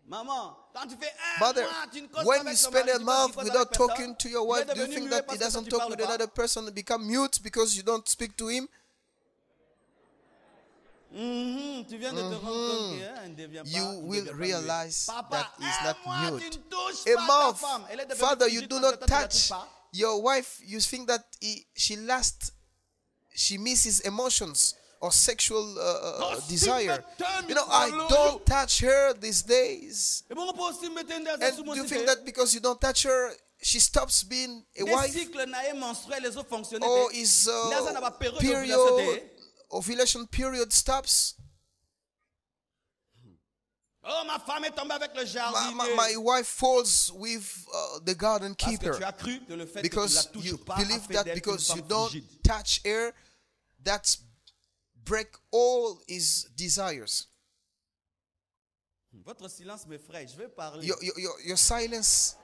Maman, quand tu fais un Mother, mois, tu ne causes pas when avec you ton spend mari, a tu penses month qu'il cause without avec personne? talking to your Il est wife, do you devenu think muet that parce he que toi, doesn't tu talk parles with pas? another person and become mute because you don't speak to him? Tu viens de te rendre compte qu'il ne devient pas. You il will devient pas realize muet. Papa, that he's un not mois, mute. tu ne touches A pas ta month, femme. Elle est devenue Father, you frigide do parce not que toi, tu la touches touch pas. your wife. You think that she misses emotions or sexual desire. You know, I don't touch her these days. Et bon, on peut aussi mettre un And do you think that because you don't touch her, she stops being a des wife? cycles naïfs menstruels, les autres fonctionnaient. Or is Naza n'a pas période d'ovulation, period, ovulation period stops? Oh, ma femme est tombée avec le jardinier. My wife falls with the garden Parce keeper. que tu as cru que le fait Because que tu la you touches pas believe a fait that d'elle une because you femme don't frigide. touch her, that's break all his desires. Votre silence m'effraie. Je vais parler. Your silence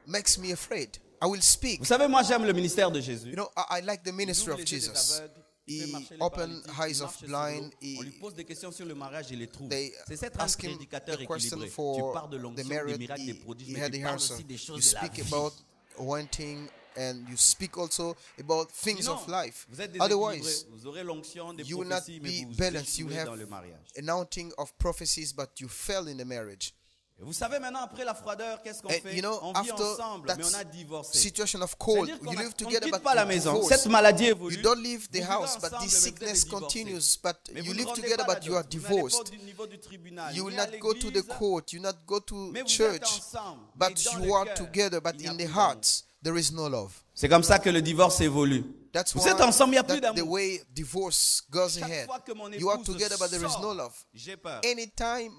makes me afraid. I will speak. Vous savez, moi j'aime le ministère de Jésus. You know, I like the ministry of Il ouvre les yeux des Jesus. aveugles, il He fait marcher les opened paralytiques, eyes il of marche sur blind. l'eau. On lui pose des questions sur le mariage, il les trouve. They C'est cette un ask him prédicateur the question équilibré. Tu for parles de the l'onction, des marriage. miracles, des prodiges, He mais had tu the parles answer. aussi des You choses de la speak vie. about wanting and you speak also about things Sinon, of life. vous êtes déséquilibré. Otherwise, Vous aurez l'onction des you will not prophéties, mais be vous balanced. You échouez have dans le mariage. anointing of prophecies, but you fell in the marriage. Et vous savez maintenant, après la froideur, qu'est-ce qu'on And fait? you know, On vit after ensemble, that mais on a divorcé. situation of cold, C'est-à-dire you qu'on live on ne together, quitte but pas la you maison. divorce. Cette maladie évolue. You don't leave the Vous vivez house, but ensemble, the mais vous êtes sickness divorcés. continues. But Mais you vous ne live rendez together, pas but la you are dot. Vous n'allez pas divorced. au niveau du tribunal, You will ni à not go to the l'église, court. You will not go to mais vous êtes church. ensemble. Mais But dans you le are cœur, together. But il n'y a in plus the d'amour. heart, there is no love. C'est comme ça que le divorce évolue. That's Vous why êtes ensemble, il n'y a plus that the d'amour. way divorce goes Chaque ahead. fois que mon You are épouse together, but there is no sort, love. j'ai peur. Anytime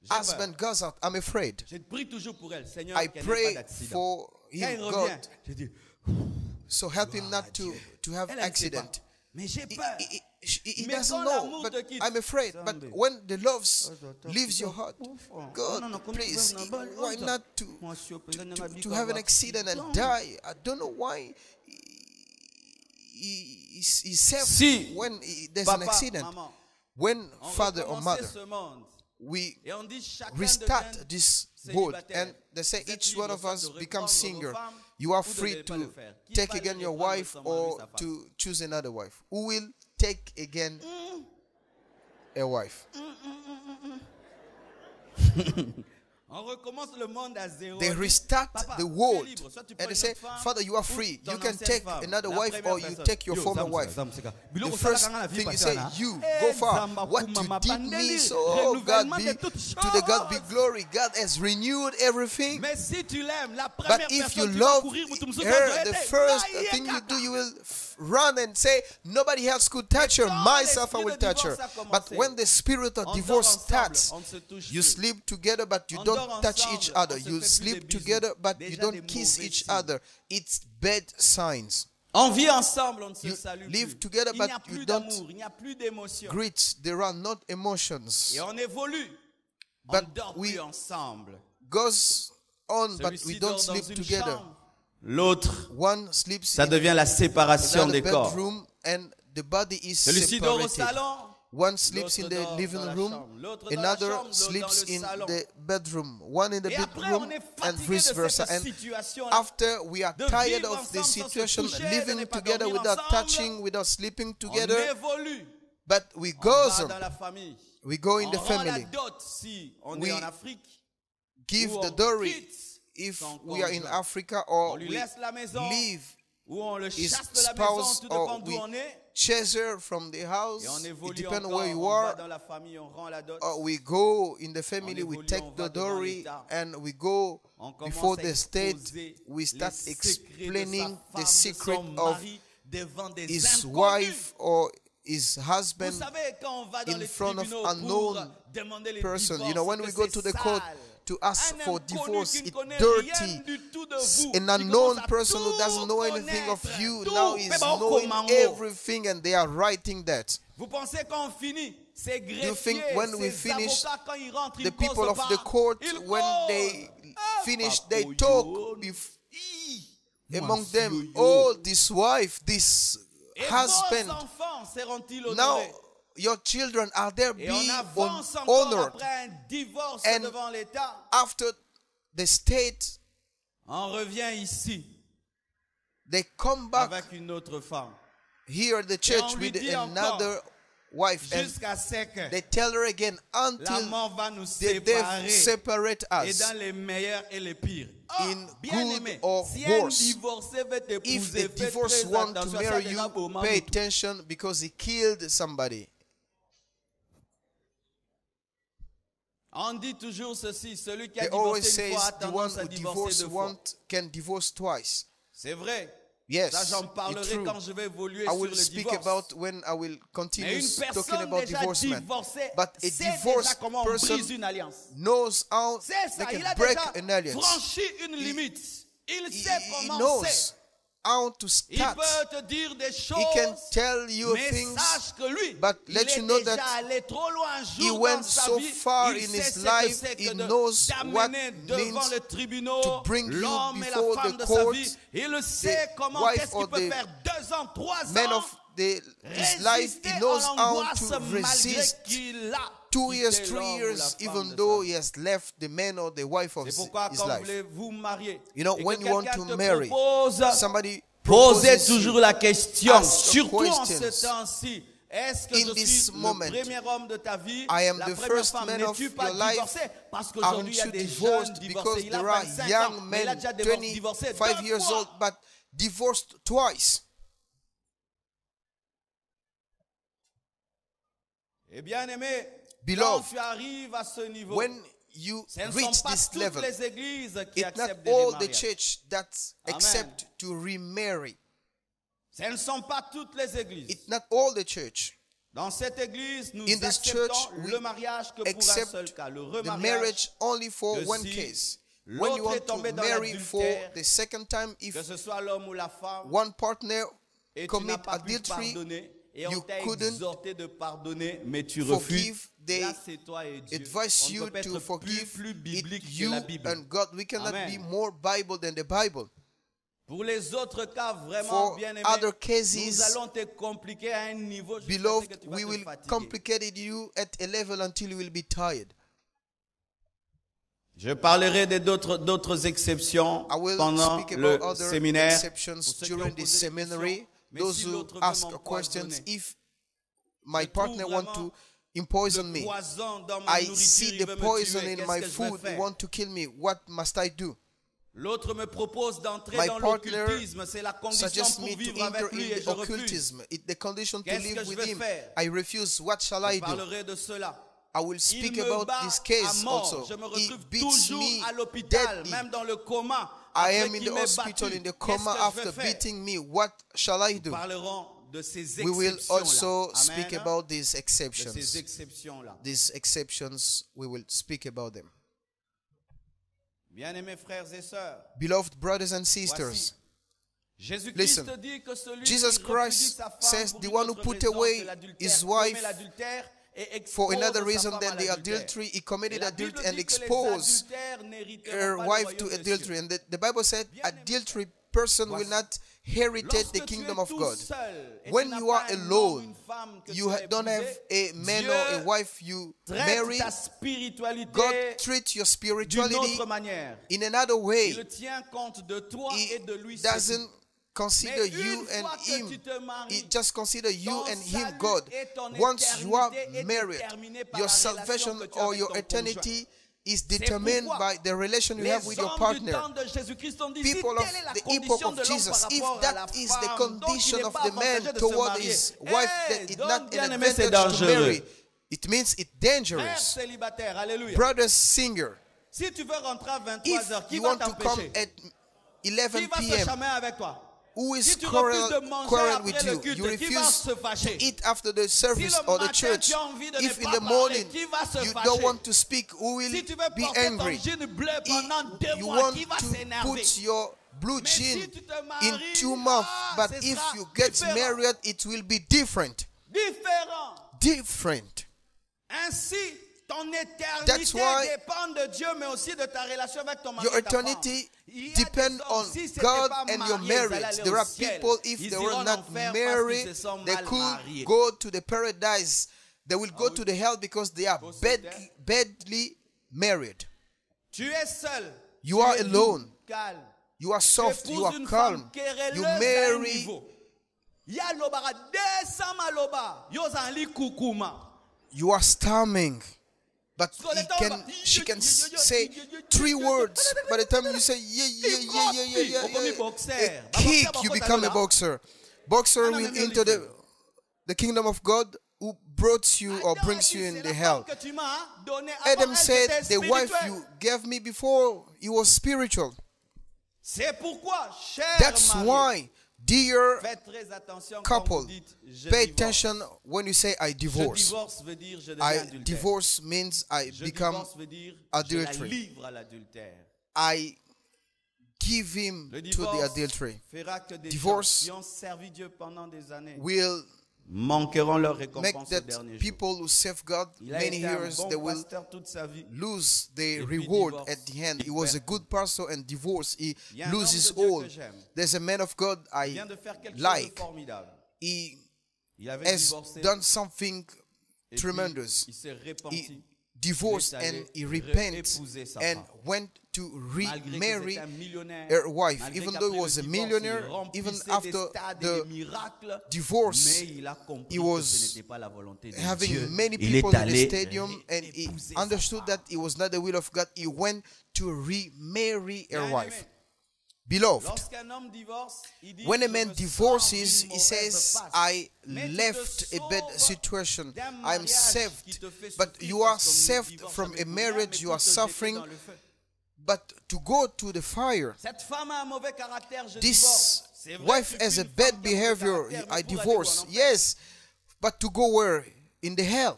husband goes out, I'm afraid. Je prie toujours pour elle, Seigneur, I qu'elle n'ait pas pray d'accident. for Quand il him, revient, God. je dis, So help him not to have elle ne sait pas. accident. Mais j'ai peur. He Mais doesn't quand know, l'amour but te quitte, I'm afraid. But when the love leaves your heart, God, non, please, why not to have an accident and Non. die? I don't know why he's safe Si when there's papa, an accident. maman, When on father or recommençait mother, ce monde, we et on dit chacun restart devient this world, célibataire. and they say Vous êtes each libre one of soit us de becomes reprendre singer. vos femmes You are ou de free ne pas le to faire. Qui take va again les your reprendre wife son mari, or sa femme? to choose another wife. Who will take again a wife? On recommence le monde à zéro. They On dit, restart Papa, the tu es world, libre. Soit tu and prends they une say, autre femme, Father, you are ou free. ton You can ancienne take femme. another La wife première or you personne. take your Yo, former Zam, wife. Zam, Zam, The Zam, first Zam, Zam, thing you Zam, say, Zam, you Eh, go far. Zamba, What Kuma, you Ma, did Pandeli, me, so God renouvellement be de toutes to the God be choses. glory. God has renewed everything. Mais si tu l'aimes, la But première if you personne qui va love courir, vous tombez sur her, ton the doigt, first eh, thing you kaka. do, you will run and say, nobody else could touch her. quand Myself, I l'esprit will de touch her. divorce a But commencé, when the spirit of on divorce dort ensemble, starts, on ne se touche you plus. sleep together, but you On don't dort touch ensemble, each other. on se You fait plus sleep des bisous. together, but you Déjà don't des kiss mauvais each signes. other. It's bad signs. On vit ensemble, on ne se You salue live plus. together, Il but n'y a you plus don't d'amour, il n'y a plus d'émotion. Greet, there are not emotions. Et on évolue. But on dort we plus ensemble. Goes on, but we Celui-ci don't dort dans sleep une together. chambre. L'autre, One sleeps ça in devient la séparation another des corps. bedroom, and the body is Celui-ci dort au separated. salon. One sleeps in L'autre the dort living dans la room, chambre. L'autre dans la another chambre, l'autre sleeps dans le in salon. the bedroom, one in the Et après, bedroom, on est and fatigué vice de versa. cette And situation-là. after we are De tired vivre of the ensemble sans se situation, toucher, de living ne pas together dormir without ensemble, touching, without sleeping On together, évolue. but we On go va on. dans la famille. We go in On the rend la family, dot si on We est en Afrique. give Ou the on dowry quitte if son we are in conjoint. Africa, On or lui we laisse la maison. leave Ou on le his chasse de la maison, spouse, tout dépend or d'où we on est. chase her from the house. Et on It évolue depends encore. where you On va are. dans la famille, on rend la dot. Or we go in the family, we évolue, take on the va devant dowry, l'État. and we go On commence before à the state. exposer We start les secrets de explaining sa the femme, secret de son of mari devant des his inconnus. wife or his Vous husband savez, quand on va dans in les front of tribunaux unknown pour demander les person. divorces, You know, when que we go c'est to the court sale. to ask Un for inconnu divorce, qui ne it's connaît dirty. rien du tout de vous, An qui unknown commence à person who tout doesn't know anything of connaître, you tout. now Mais is bon, knowing comment? everything, and they are writing that. Vous pensez qu'on finit? C'est You think greffier, when we ces finish, avocats, quand ils rentrent, the ils people causent of pas. the court, Ils when causent. they Ah, finish, they papoyo. talk among them, oh, this wife, this Et husband. vos enfants seront-ils honorés? Now, your children, are there Et on being avance encore honored après un divorce And devant l'État. after the state? On revient ici They come back avec une autre femme. here at the church on lui with dit another wife, and Jusqu'à ce que they tell her again la until mort va nous the death séparer. separate Et us. dans les meilleurs et les pires. Oh, In bien good aimé, or si un worse. divorcé veut If t'épouser, the fais divorce très want to attention. marry Ça, you, déjà, pour pay maman. attention because he killed somebody. On dit toujours ceci, celui qui a They always divorcé une say fois a the one tendance à who divorcer divorce deux fois. once can divorce twice. C'est vrai. Yes, Ça, j'en it's parlerai true. quand je vais évoluer I sur will le speak divorce. about when I will Mais continue une talking personne about déjà divorcement. divorcée But a sait déjà divorced comment on person brise une alliance. knows how C'est they ça, il can a break déjà an alliance. franchi une limite. Il He, sait he comment knows c'est. how to Il start. peut te dire des He choses, can tell you mais things, sache que lui, but il let est you know déjà that allé trop loin un he jour went dans sa so vie. far Il in sait his ce que life, c'est que he knows what d'amener devant means le tribunal to bring you l'homme et la before femme the de sa court, vie. Il sait comment, wife qu'est-ce qu'il or peut the faire 2 ans, 3 man ans, of his life. He knows how to malgré resist qu'il a 2 years, quitté 3 l'homme ou la years, femme even de though sa vie. he has left the man or the wife of C'est his pourquoi quand vous life. voulez vous marier, You know, et when que you want quelqu'un to te marry, propose, somebody posez proposes toujours you, la question, ask surtout en questions. ce temps-ci. Est-ce que In je this suis moment, le premier homme de ta vie, I am la the première first femme? man of N'es-tu pas your life? divorcé? Parce qu'aujourd'hui, Aren't il y a you des jeunes divorced? divorcés. Because Il a there are 25 ans, young mais il a men, déjà divorcé 25 2 years fois. old, but divorced twice. Et bien aimé, Beloved, quand tu arrives à ce niveau, When you ce ne reach sont pas this toutes level, les églises qui it's not acceptent des all the mariages. church that accept to remarry. Ce ne sont pas toutes les églises. It's not all the church. Dans cette église, nous In this church, acceptons we le mariage que pour un accept seul cas, le the remariage. marriage only for que one si case. When you l'autre est want tombé to dans marry for l'adultère, the second time, if que ce soit l'homme ou la femme, one partner et tu commit n'as pas pu adultery, pardonner, et on you t'a couldn't exhorté de pardonner, mais tu forgive, refuses. they Là, c'est toi et Dieu. advise On ne you peut pas to être forgive plus biblique it, que you la Bible. and God. We cannot Amen. be more Bible than the Bible. Pour les autres cas vraiment For bien aimés, other nous cases, allons te compliquer à un niveau jusqu'à ce beloved, que tu vas we te will fatiguer. complicate you at a level until you will be tired. Je parlerai d'autres exceptions I will pendant speak le about other séminaire. exceptions Pour ceux qui during ont this posé des seminary. questions, mais Those si who l'autre veut ask questions, m'empoisonner, if my je partner trouve want vraiment to poison le me, poison dans ma I nourriture, see il the veut me poison tuer. in Qu'est-ce my que je food, vais he faire? want to kill me. What must I do? L'autre me propose d'entrer My dans partner l'occultisme. C'est la condition Suggest pour me to vivre avec enter lui in et the je refuse. occultism. It's the condition to Qu'est-ce que live je with vais him. faire? I refuse. What shall I Je do? parlerai de cela. I will Il speak me about bat this à case mort. also. Je me He retrouve beats toujours me à l'hôpital, deadly. même dans le coma. I après am in qu'il the m'ait hospital battu. in the Qu'est-ce coma que je after vais faire? beating me. What shall I Nous do? parlerons de ces We will exceptions-là. also Amen. speak about these De exceptions. ces exceptions-là. These exceptions, we will speak about them. Bien-aimés frères et sœurs, Beloved brothers and sisters, voici. Jésus-Christ Listen. dit que celui Jesus qui repudie Christ sa femme says pour the une one who autre put raison away que l'adultère his commet wife l'adultère et for expose another sa reason femme than à the l'adultère. adultery, he Et committed la Bible adultery and dit que les exposed adultères n'hériteront her pas le wife royaume to des adultery. cieux. And the Bible said adultery person will not inherit the Lorsque kingdom tu es of tout God. seul et When tu n'as you pas are un homme, alone, une femme que you tu as don't have épousé, a man Dieu or a wife you traite marry. ta spiritualité God treats your d'une spirituality autre manière. in another way. Il tient compte de toi He et de lui. c'est tout. doesn't consider Mais you une fois and que him. tu te maries, He just consider you ton and him, salut God. et ton Once you are éternité est married, déterminée par your la salvation relation que tu as or avec your ton eternity is determined pourquoi by the relation you Les have with your hommes partner. du temps de Jésus-Christ ont dit, si People telle of est la the condition epoch de of l'homme Jesus, par if rapport à that la is the femme, donc il condition n'est of pas the man avantageux de se toward marier. his wife, that Hey, is donc, not an bien-aimé, c'est advantage to dangereux. marry, it means it's Frère dangerous. célibataire, alléluia. Brothers singer, Si tu veux rentrer à if 23h, qui you va want to come t'empêcher? at 11 Qui va se p.m., chamailler avec toi? who is Si tu refuses de manger quarrel with après le you? culte, You qui va refuse se fâcher? to eat after the Si service le or the matin church. tu as envie de If ne in pas the morning parler, qui va se you fâcher? don't want to speak, who will Si tu veux be porter ton angry? jean bleu pendant If 2 you mois, want qui va to s'énerver? put your blue Mais jean si tu te in maries, 2 months, but ce if sera you get différent. married, it will be different. Différent. Different. Ainsi, ton That's éternité why dépend de Dieu, mais aussi de ta relation avec ton mari Your et ta femme. eternity Il y a depend des on hommes, si c'était God pas and your marié, ils allaient marriage. aller There au are ciel. people, if Ils they iront were en not enfer parce married, qu'ils se sont they mal could mariés. go to the paradise. They will go to the hell because they are badly married. Tu es seul. You Tu are es alone. doux, calme. You are Tu soft, you épouses are une calm. femme querelleuse You à un marry. niveau. Ya lobara desama loba. Yo zanli kukuma. You are storming. But she can say 3 words. By the time you say, a kick, you become a boxer. Boxer will enter the kingdom of God who brought you or brings you in the hell. Adam said, the wife you gave me before, it was spiritual. That's why, dear couple, pay attention when you say I divorce. Divorce means I become adultery. I give him to the adultery. Divorce will make that people who serve God many years, they will lose the reward at the end. He was a good pastor, and divorce, he loses all. There's a man of God I like. He has done something tremendous. He divorced and he repented and went to remarry her wife. Even though he was a millionaire, even after the divorce, he was having many people in the stadium, and he understood that it was not the will of God. He went to remarry her wife. Beloved, when a man divorces, he says, I left a bad situation, I'm saved. But you are saved from a marriage, you are suffering. But to go to the fire, this wife has a bad behavior, I divorce. Yes, but to go where? In the hell.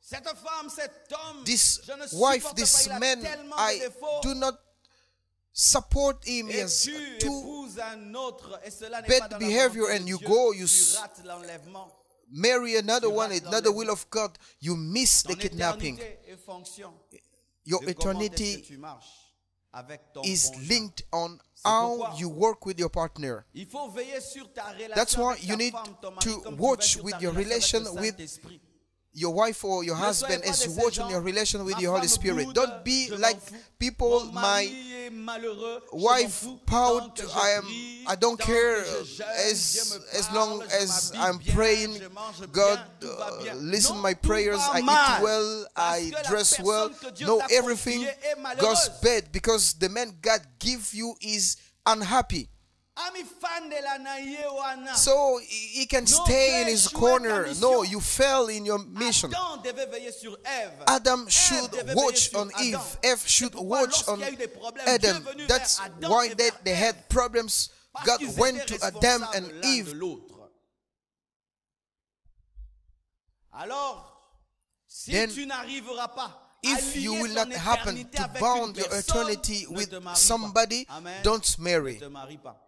Cette femme, cet homme, This je ne wife, supporte this pas, il a man, tellement I de défauts. do not support him. He Et has tu too épouses un autre, et cela n'est bad pas dans la behavior, volonté and de you Dieu, go, tu rates l'enlèvement. marry another one, rates another l'enlèvement. will of God, you miss Ton the kidnapping. éternité est fonction Your de comment est-ce que eternity tu marches avec ton is conjoint. linked on how pourquoi you work with your partner. Il faut veiller sur ta relation That's why avec you ta need femme, ton mari, to comme tu watch veilles sur with ta your relation relation avec with le Saint-Esprit. your wife or your Ne soyez husband pas as de you ces watch on gens, your relation with ma your Holy femme Spirit. boude, Don't be je m'en like fous. people, Mon my mari est malheureux, je m'en wife fous. pout, Tant que je prie, I don't tant care que je jeûne, as Dieu me long parle, je as m'habille I'm bien, praying. je mange God, bien, tout va bien. listen Non, my tout prayers. va I mal. eat well. Parce I que la dress well. personne que Dieu No, t'a everything confiée est goes malheureuse. bad because the man God give you is unhappy. Ami fan de la naïe wana. So he can Non, stay in tu his as échoué corner. ta mission. No, you fell in your mission. Adam devait veiller sur Ève. Adam Ève should devait watch veiller sur on Adam. Eve. Eve should C'est pourquoi watch on lorsqu'il y a eu des problèmes, Adam. Dieu est venu That's vers Adam why et vers they Ève. had problems. Parce God qu'ils went étaient to Adam and responsables l'un Eve. de l'autre. Alors, si Then, tu n'arriveras pas if à you lier will ton not happen éternité to avec bound une your personne, eternity ne with te marie somebody, pas. Amen. don't Ne marry. te marie pas.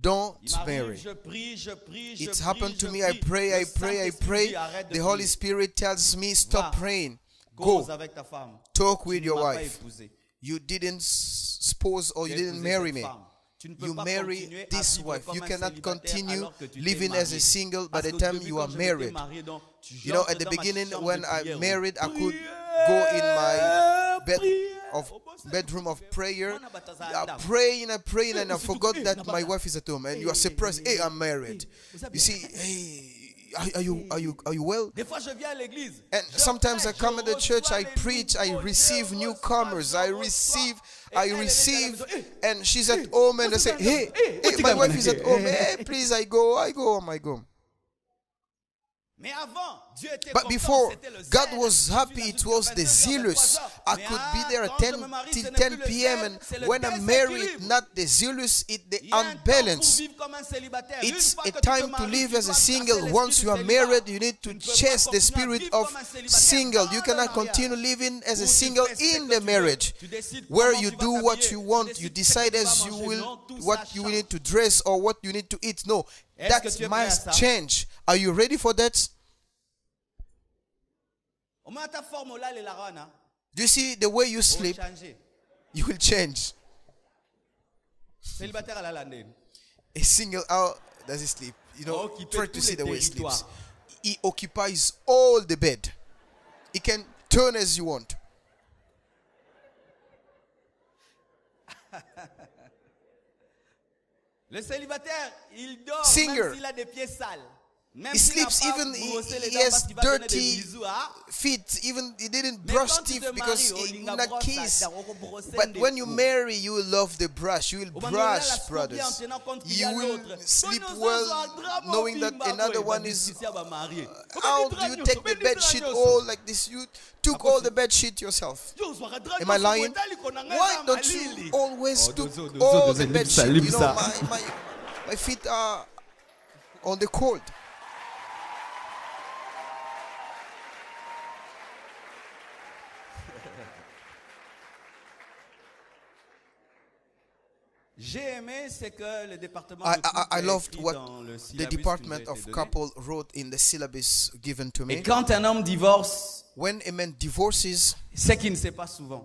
Don't Il m'arrive, marry. je prie, je prie, It's je happened prie, to je me. I prie. pray, Le I pray, I Saint-Esprit pray. dit, arrête de The Holy prier. Spirit tells me, stop Va. praying. Cause Go. avec ta femme. Talk Tu with ne your m'as pas wife. épousé. You didn't spouse or you Tu as didn't épousé marry cette me. femme. Tu ne peux You pas marry continuer à this vivre wife. comme You un cannot célibataire continue alors que tu t'es living as a marié. single by Parce the qu'au time début, you quand are je m'étais married. marié, donc, tu You know, j'entre at the dans ma beginning chambre when de I'm prière, married, I could prière, go in my prière. bedroom of prayer. Mwana bataza I'm Adam. praying and I Hey, forgot hey, that Nabata. my wife is at home, and you are surprised. Hey, I'm married. You see, hey, are you well? Des fois, je viens à l'église. And Je sometimes I prêche, come je at the church, reçois I les preach, I nouveaux, receive je newcomers, I reçois. receive, Et I elle, elle est à la receive, maison. Hey, and she's at home, and I say, hey, my wife is at home. Hey, please, I go, I go. Mais avant, Dieu était But content, before, c'était le God zèle. was Je suis happy. là It jusqu'à was the 22 heures, zealous. 23 I heures. could Mais be there at quand 10 je me marie, till ce n'est 10 plus le p.m. zèle, And c'est le when I'm married, déséquilibre. not the zealous, it's the Il y a un temps pour unbalance. vivre comme un célibataire. It's Une fois a que tu te time to maries, live tu as a dois single. chasser Once l'esprit you are du célibat. married, you need to Tu ne peux pas chase the continuer à spirit vivre of comme un célibataire single. dans You le cannot mariage. continue living as a Où tu single fais ce in que the tu marriage, veux. Tu décides where comment you tu vas do what t'habiller. you Tu want. décides You ce que decide tu vas as you manger. will Non, tout what ça you change. need to dress or what you need to eat. No, Est-ce that que tu es prêt à must ça? change. Are you ready for that? Au moins ta forme là, les larana. Do you see the way you Faut sleep? changer. You will change. Célibataire à la landée. A single, how does he sleep? You know, Occuper try to tous see les the way he sleeps. territoires. He occupies all the bed. He can turn as you want. Le célibataire, il dort Singer. même s'il a des pieds sales. Même He s'il n'a sleeps pas even brossé les he dents has parce qu'il va donner des dirty bisous, hein? feet. Even he didn't Mais brush quand tu teeth te because maries, he on will n'a not brosse kiss. la dent, on brosse But des when you coups. marry, you will love the brush. You will Au moment où là, la brush, soupe bien, brothers. en tenant compte qu'il y a You will l'autre. sleep Bonne well, chose, drame, knowing that bimba, another boy, one is. Patricia va marier. How do you take the bed sheet all like this? You took all the bed sheet yourself. Am I lying? Why don't you always Oh, took dozo, dozo, all dozo, the bed lipsa, sheet? You know, lipsa. my feet are on the cold. J'ai aimé ce que le département I, de couple I a loved écrit what dans le the syllabus qui nous a Department été of donné. Couple wrote in the syllabus given to Et me. quand un homme divorce, When a man divorces, ce qu'il ne sait pas souvent,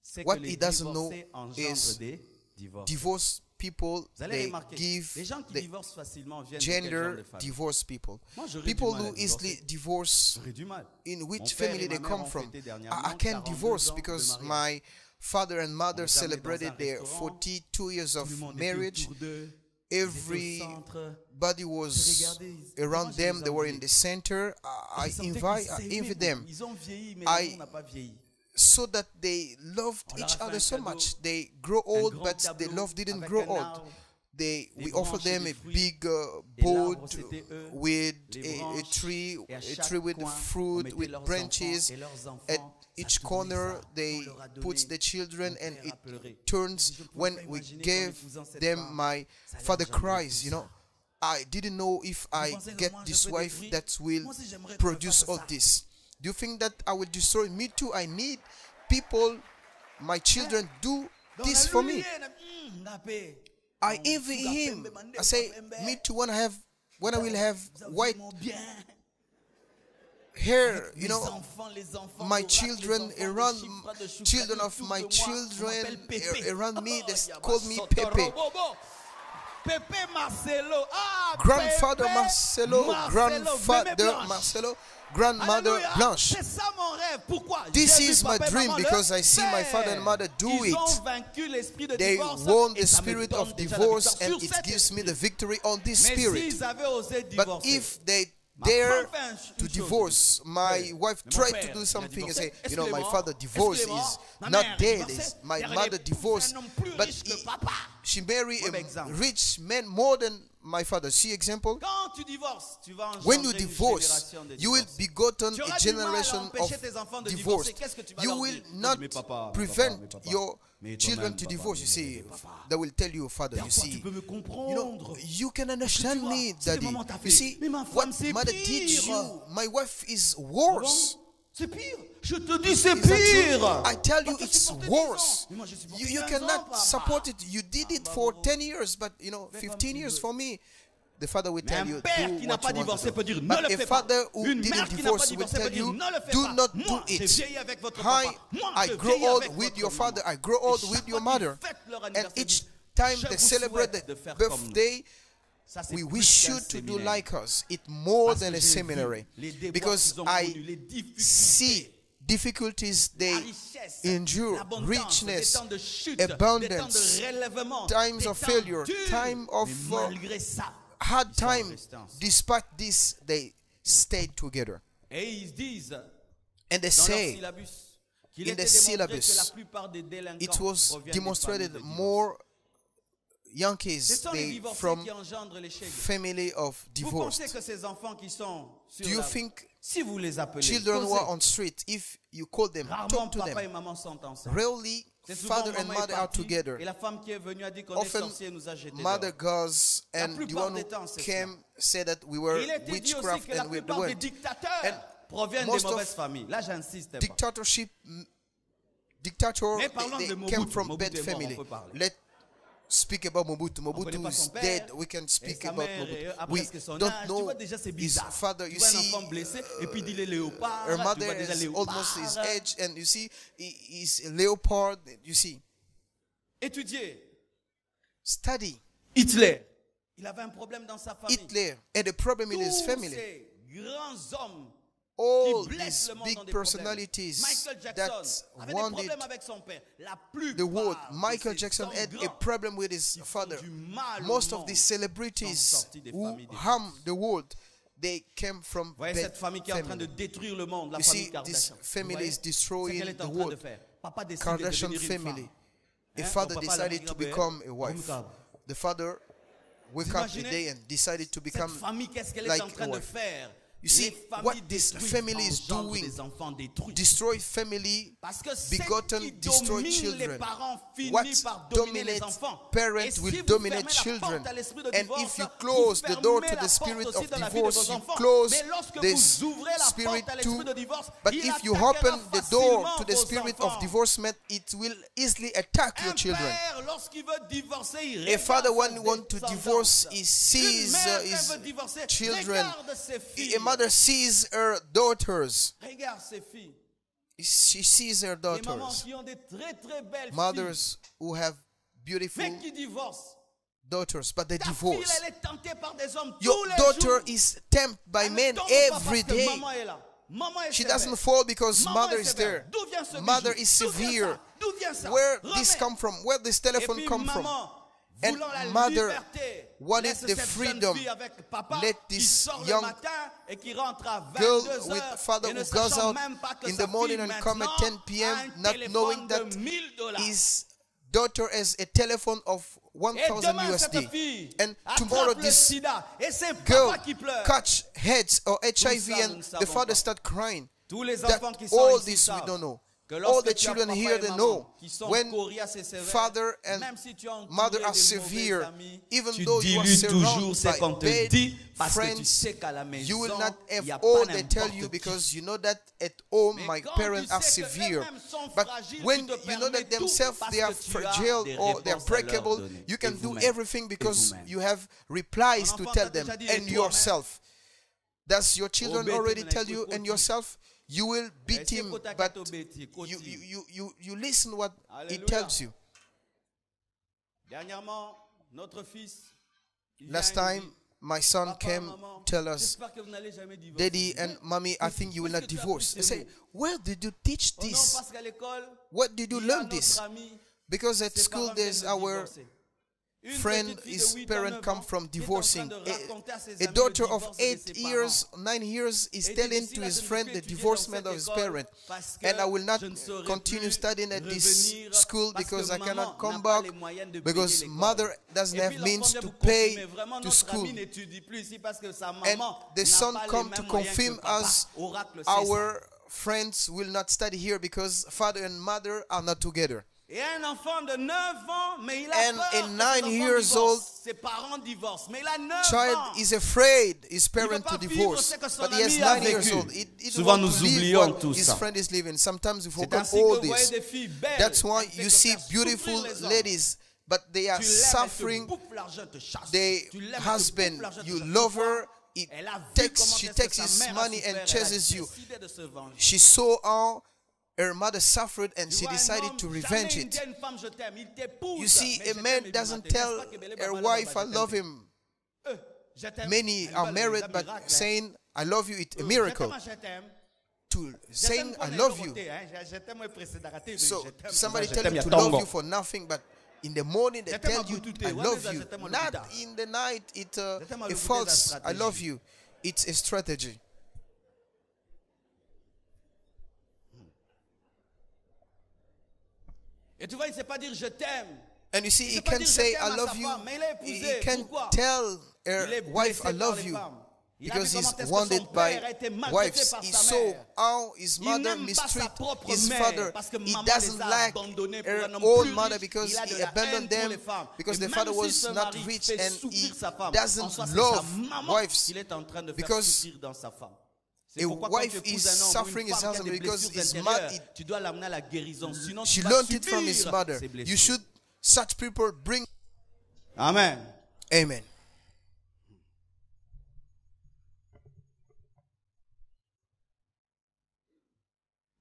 c'est que what les he doesn't know divorcés engendrent is des divorces. divorce people, Vous allez they remarquer, give les gens qui the divorcent facilement viennent de quel genre gender de famille? divorce people. Moi, j'aurais du People mal à who easily divorcer. divorce J'aurais du mal. in Mon which père family et they ma mère come ont from. fêté I dernièrement can't 42 divorce ans de because mariage. my father and mother On les a amenés dans celebrated un their restaurant. 42 years Tout of le monde était marriage. autour d'eux. Ils étaient au centre. Everybody was around them. They were in the center. I Ils sentaient invite qu'ils s'aimaient invite beaucoup. them Ils ont vieilli, mais I- l'amour n'a pas vieilli. so that they loved On leur each a fait other un so cadeau, much. They grow un old, grand but the tableau love didn't avec grow un old. arbre, We des offered branches et them des a fruits. big Et l'arbre, board c'était eux. with Les a branches, tree, et à a chaque tree with coin, on fruit, mettait with leurs branches. enfants, et leurs enfants, At ça each tournait, corner, ça. they On leur a donné. put the children, Mon and père it a pleuré. turns Je ne pouvais when pas we imaginer qu'en gave épousant cette them. femme, My ça allait father engendrer cries, tout you ça. know. I didn't know if I get this wife that will produce all this. Do you think that I will destroy? Me too. I need people, my children, do this for me. I envy him. I say, me too, when I will have white hair, you know, my children around, children of my children around me, they call me Pepe. Grandfather Marcelo, grandfather Marcelo, grandmother Blanche. This is my dream because I see my father and mother do it. They won the spirit of divorce and it gives me the victory on this spirit. But if they dare to divorce, my wife tried to do something and say, you know, my father divorced is not dead, my mother divorced, but she married a rich man more than my father. See example? When you divorce, you will begotten a generation of divorce. You will not prevent your children to divorce. You see, they will tell you, father, you see, you know, you can understand me, daddy. You see, what mother did you, my wife is worse. C'est pire. Je te dis c'est pire. I tell you it's worse. You cannot support it. You did it for 10 years, but you know, 15 years for me. The father will tell you, do what you want to do. But a father who didn't divorce will tell you, do not do it. I grow old with your father. I grow old with your mother. And each time they celebrate the birthday, we wish you to do like us. It's more than a seminary. Because I see difficulties they endure, richness, abundance, times of failure, time of hard time. Despite this, they stayed together. And they say, in the syllabus, it was demonstrated more Yankees, they from family of divorced. Do you think children who are on street, if you call them, talk to them, rarely father and mother are together. Often mother goes and the one who came said that we were witchcraft and we were and most of dictatorship, dictator, they came from bad family. Let's speak about Mobutu. Mobutu is dead. We can speak about Mobutu. We don't know his father. You see, her mother is almost his age, and you see, he's a leopard. You see, study. Hitler. Hitler had a problem in his family. All these big personalities that wanted the world. Michael Jackson had a problem with his father. Most of the celebrities who harm the world, they came from bad family. You see, this family is destroying the world. Kardashian family. A father decided to become a wife. The father woke up a day and decided to become like a wife. You see, what this family is doing, destroy family, begotten, destroy children. What dominates parents will dominate children. And if you close the door to the spirit of divorce, you close this spirit too. But if you open the door to the spirit of divorcement, it will easily attack your children. A father, when he wants to divorce, he sees his children. A mother sees her daughters. She sees her daughters. Mothers who have beautiful daughters, but they divorce. Your daughter is tempted by men every day. She doesn't fall because mother is there. Mother is severe. Where this come from? Where this telephone come from? And mother wanted the freedom. Let this young girl with father who goes out in the morning and come at 10 p.m. not knowing that his daughter has a telephone of 1,000 USD. And tomorrow this girl catch AIDS or HIV and the father start crying. That all this we don't know. all the children here, they know when father and mother are severe, even though you are surrounded by bad friends, you will not have all they tell you, because you know that at home my parents are severe. But when you know that themselves they are fragile or they are breakable, you can do everything because you have replies to tell them and yourself. Does your children already tell you and yourself? You will beat him, but you listen what he tells you. Last time, my son came, tell us, Daddy and Mommy, I think you will not divorce. I say, where did you teach this? What did you learn this? Because at school there's our friend, his parent come from divorcing. A daughter of 8 years, 9 years is telling to his friend the divorcement of his parent. And I will not continue studying at this school because I cannot come back, because mother doesn't have means to pay to school. And the son come to confirm us, our friends will not study here because father and mother are not together. And a 9 years old child is afraid his parent to divorce, but he has 9 years old. He don't want to leave what his friend is living. Sometimes we forget all this. That's why you see beautiful ladies, but they are suffering. The husband, you love her, she takes his money and chases you. She saw how her mother suffered and she decided to revenge it. You see, a man doesn't tell her wife, I love him. Many are married, but saying, I love you, it's a miracle. To saying, I love you. So, somebody tell you to love you for nothing, but in the morning they tell you, I love you. Not in the night, it's a false, I love you. It's a strategy. And you see, he can say, I love you. He can tell her wife, I love you. Because he's wounded by wives. He saw how his mother mistreated his father. He doesn't like her own mother because he abandoned them, because the father was not rich, and he doesn't love wives because a wife is suffering his husband because his mother, she learned it from his mother. You should, such people bring. Amen. Amen.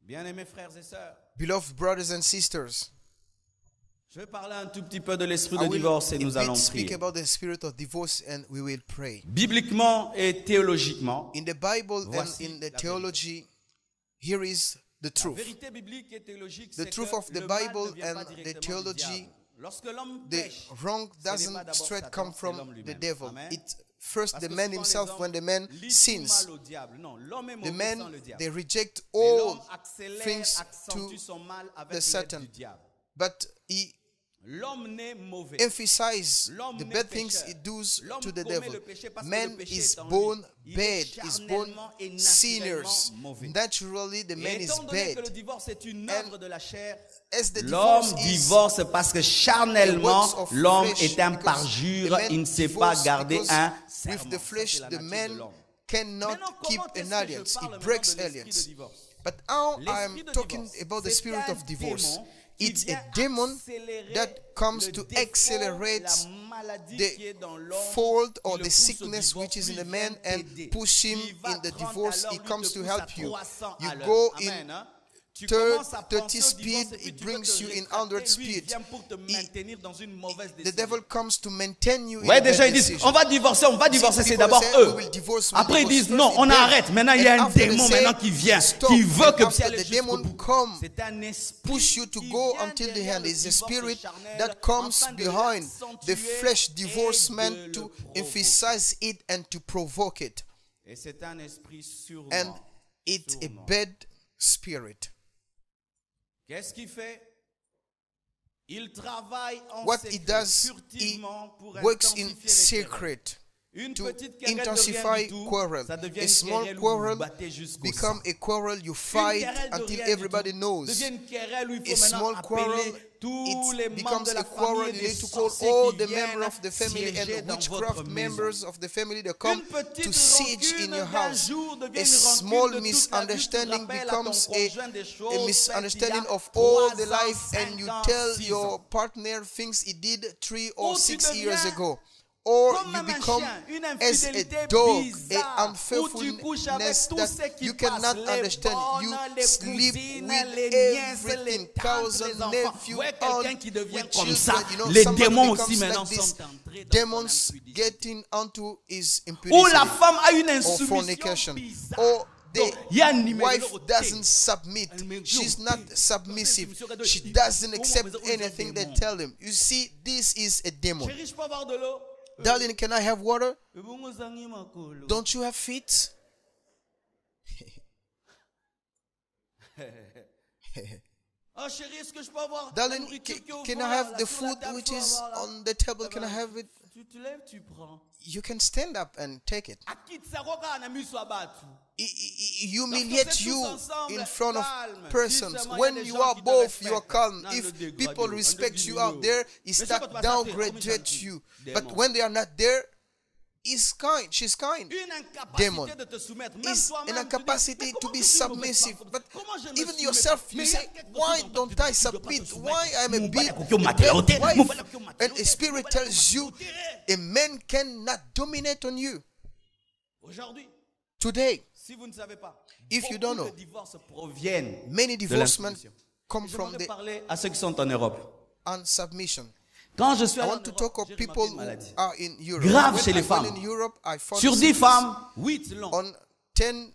Bien-aimés frères et sœurs, beloved brothers and sisters, je vais parler un tout petit peu de l'esprit de divorce et nous allons speak prier. about the spirit of divorce and we will pray. Bibliquement et théologiquement, in the Bible and in the theology, here is the truth. La vérité biblique et théologique, The c'est truth que of the le mal Bible ne vient pas and the directement du theology, diable. Lorsque l'homme the pêche, wrong ce n'est doesn't pas d'abord straight Satan, come c'est from l'homme the lui-même. devil. Amen. It's first Parce the que man souvent himself les hommes when the man livrent sins. mal au diable. Non, l'homme est The mauvais men, sans le diable. they reject Mais all l'homme accélère, things accentue to son mal avec the l'aide Satan. du diable. But he L'homme naît mauvais. emphasizes L'homme the naît bad things pécheur. he does L'homme to the commet devil. le péché parce que Man le péché is est en born lui. Il bad, est is born charnellement et sinners. naturellement mauvais. Naturally, the man Et is étant donné que bad. le divorce est une œuvre de la chair, As the l'homme divorce is divorce parce que the charnellement, works of l'homme flesh, est un because parjure, the man il ne sait pas divorce garder because un with serment. the flesh, Ça, c'est la the nature de man l'homme. cannot Maintenant, keep comment est-ce an que alliance. je parle It maintenant breaks de l'esprit de alliance. divorce? But how L'esprit I'm de talking divorce, about the c'est spirit un of divorce. démon It's qui a vient demon accélérer that comes le to défaut, accelerate la maladie the qui est dans l'homme, fault or qui le the pousse au sickness divorce, which is in lui the man vient and t'aider. push him Il va in the 30 divorce. à l'heure, He lui comes te to pousse à help you. 300 You à l'heure. go Amen, in hein? Tu 30 commences à penser au speed, divorce et puis it tu veux brings te you in rétracter. 100 Lui, il speed. vient pour te maintenir dans une mauvaise The décision. devil comes to maintain you in Ouais, a déjà bad ils disent, decision. on va divorcer, c'est People d'abord say, eux. "We will divorce, Après ils disent, first." non, on Then- arrête. Maintenant il y a and un after they démon say, maintenant qui vient, "Stop." qui veut And que after tu ailles the jusqu'au demon bout. come, C'est un esprit push you to qui go vient until the derrière end. le It's a divorce spirit charnel that comes afin de behind the l'accentuer flesh et divorcement de le to provoquer. emphasize it and to provoke it. Et c'est un esprit sournois. And it's a Sournois. bad spirit. Qu'est-ce qu'il fait? Il travaille en What secret, he does, he furtivement pour works in intensifier les querelles. secret to intensify quarrel. A small quarrel become a quarrel you fight until everybody knows. A small quarrel, it becomes a quarrel. You need to call all the members of the family and witchcraft members of the family that come to siege in your house. A small misunderstanding becomes a misunderstanding of all the life, and you tell your partner things he did 3 or 6 years ago. Or you become as a dog, an unfaithfulness that you cannot understand. You sleep with everything, cousin, nephew, aunt, with children. You know, somebody becomes like this. Demons getting onto his impurity or fornication. Or the wife doesn't submit. She's not submissive. She doesn't accept anything they tell him. You see, this is a demon. Darling, can I have water? Don't you have feet? Darling, can I have the food which is on the table? Can I have it? You can stand up and take it. Humiliate you in front of persons. When you are both, you are calm. If people respect you out there, he start downgrade you. But when they are not there, he's kind. She's kind. Demon is an incapacity to be submissive. But even yourself, you say, why don't I submit? Why I'm a big wife? And a spirit tells you, a man cannot dominate on you. Today, if you don't know, many divorcements come from the unsubmission. I want to talk of people who are in Europe. Grave chez les femmes. In Europe, I found Sur 10 femmes, 8 l'ont. on 10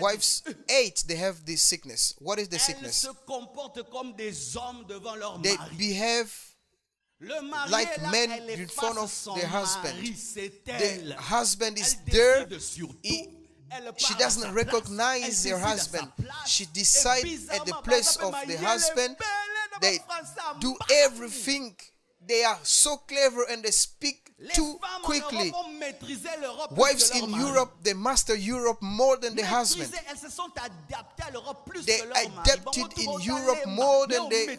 wives, 8 they have this sickness. What is the Elles sickness? se comportent comme des hommes devant leur They mari. behave Le mari like est là, men elle in efface front of son their husband. mari, c'est The elle. husband is Elle there. décide sur tout. Elle She part à doesn't sa recognize place. her Elle décide à husband. sa place. She Et decides at the bizarrement, place par of exemple, the elle est husband. belle, elle They est française, do partout. everything. They are so clever and they speak Les too femmes en quickly. Europe ont maîtrisé l'Europe plus Wives que leur in mari. Europe, they master Europe more than the husband. Maîtrisé, elles se sont adaptées à l'Europe plus They que leur mari. adapted in Europe more than the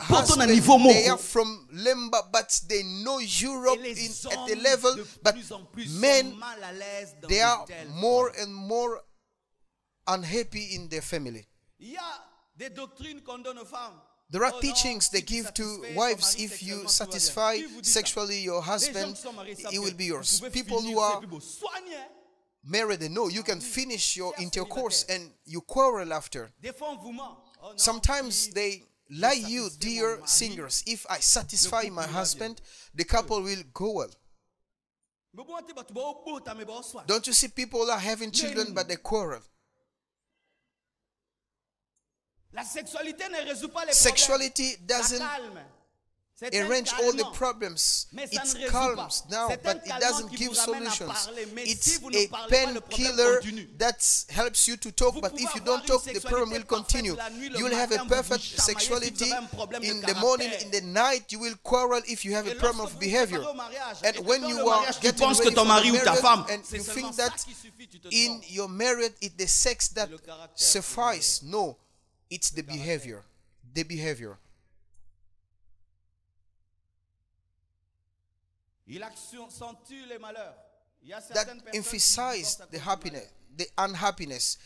Pourtant, à husband. niveau They are moko. from Lemba, but they know Europe Et les at the hommes level. de But plus en plus men, sont mal à l'aise dans they de are telles more formes. and more unhappy in their family. Il y a des doctrines qu'on donne aux femmes. There are Oh non, teachings they si tu give to satisfais wives. ton mari If you sexuellement, tout va bien. satisfy Qui vous dit ça? sexually your Les gens husband, qui sont mariés savent he que will be vous yours. pouvez People finir, who c'est are plus beau. Soignez, hein. married, they know you can finish your intercourse and you quarrel after. Des fois, on vous ment. Oh non, Sometimes si they lie you, satisfait dear mon mari, singers. If I satisfy couple my va husband, the couple will go well. Mais bon, tu vas au bout, t'as mes beaux soins. Don't you see people are having children but they quarrel? La sexualité ne résout pas les Sexuality problèmes. Ça doesn't calme. C'est un arrange all the calmant. problems. Mais ça It ne résout calms pas. now, C'est un but it calmant doesn't qui give vous ramène à solutions. parler. Mais It's si vous ne a parlez pas, le problème painkiller continue. that helps you to talk, Vous but pouvez if you avoir don't une talk, the sexualité problem will continue. parfaite la nuit, le You will have a matin, vous perfect vous chamaillez sexuality si vous avez un problème de in the morning, caractère. in the night. You will quarrel if you have a Et problem lorsque of vous behavior. préparez au mariage, et And que when dans you le are mariage, tu getting penses que ready ton for mari the ou ta marriage, femme, and c'est you seulement think ça that qui suffit, tu te in trompes. your marriage it's the sex that le caractère. suffice. No, it's the behavior. The behavior. Il accentue les malheurs. Il y a That certaines personnes qui emphasize divorcent à the cause du happiness, the unhappiness.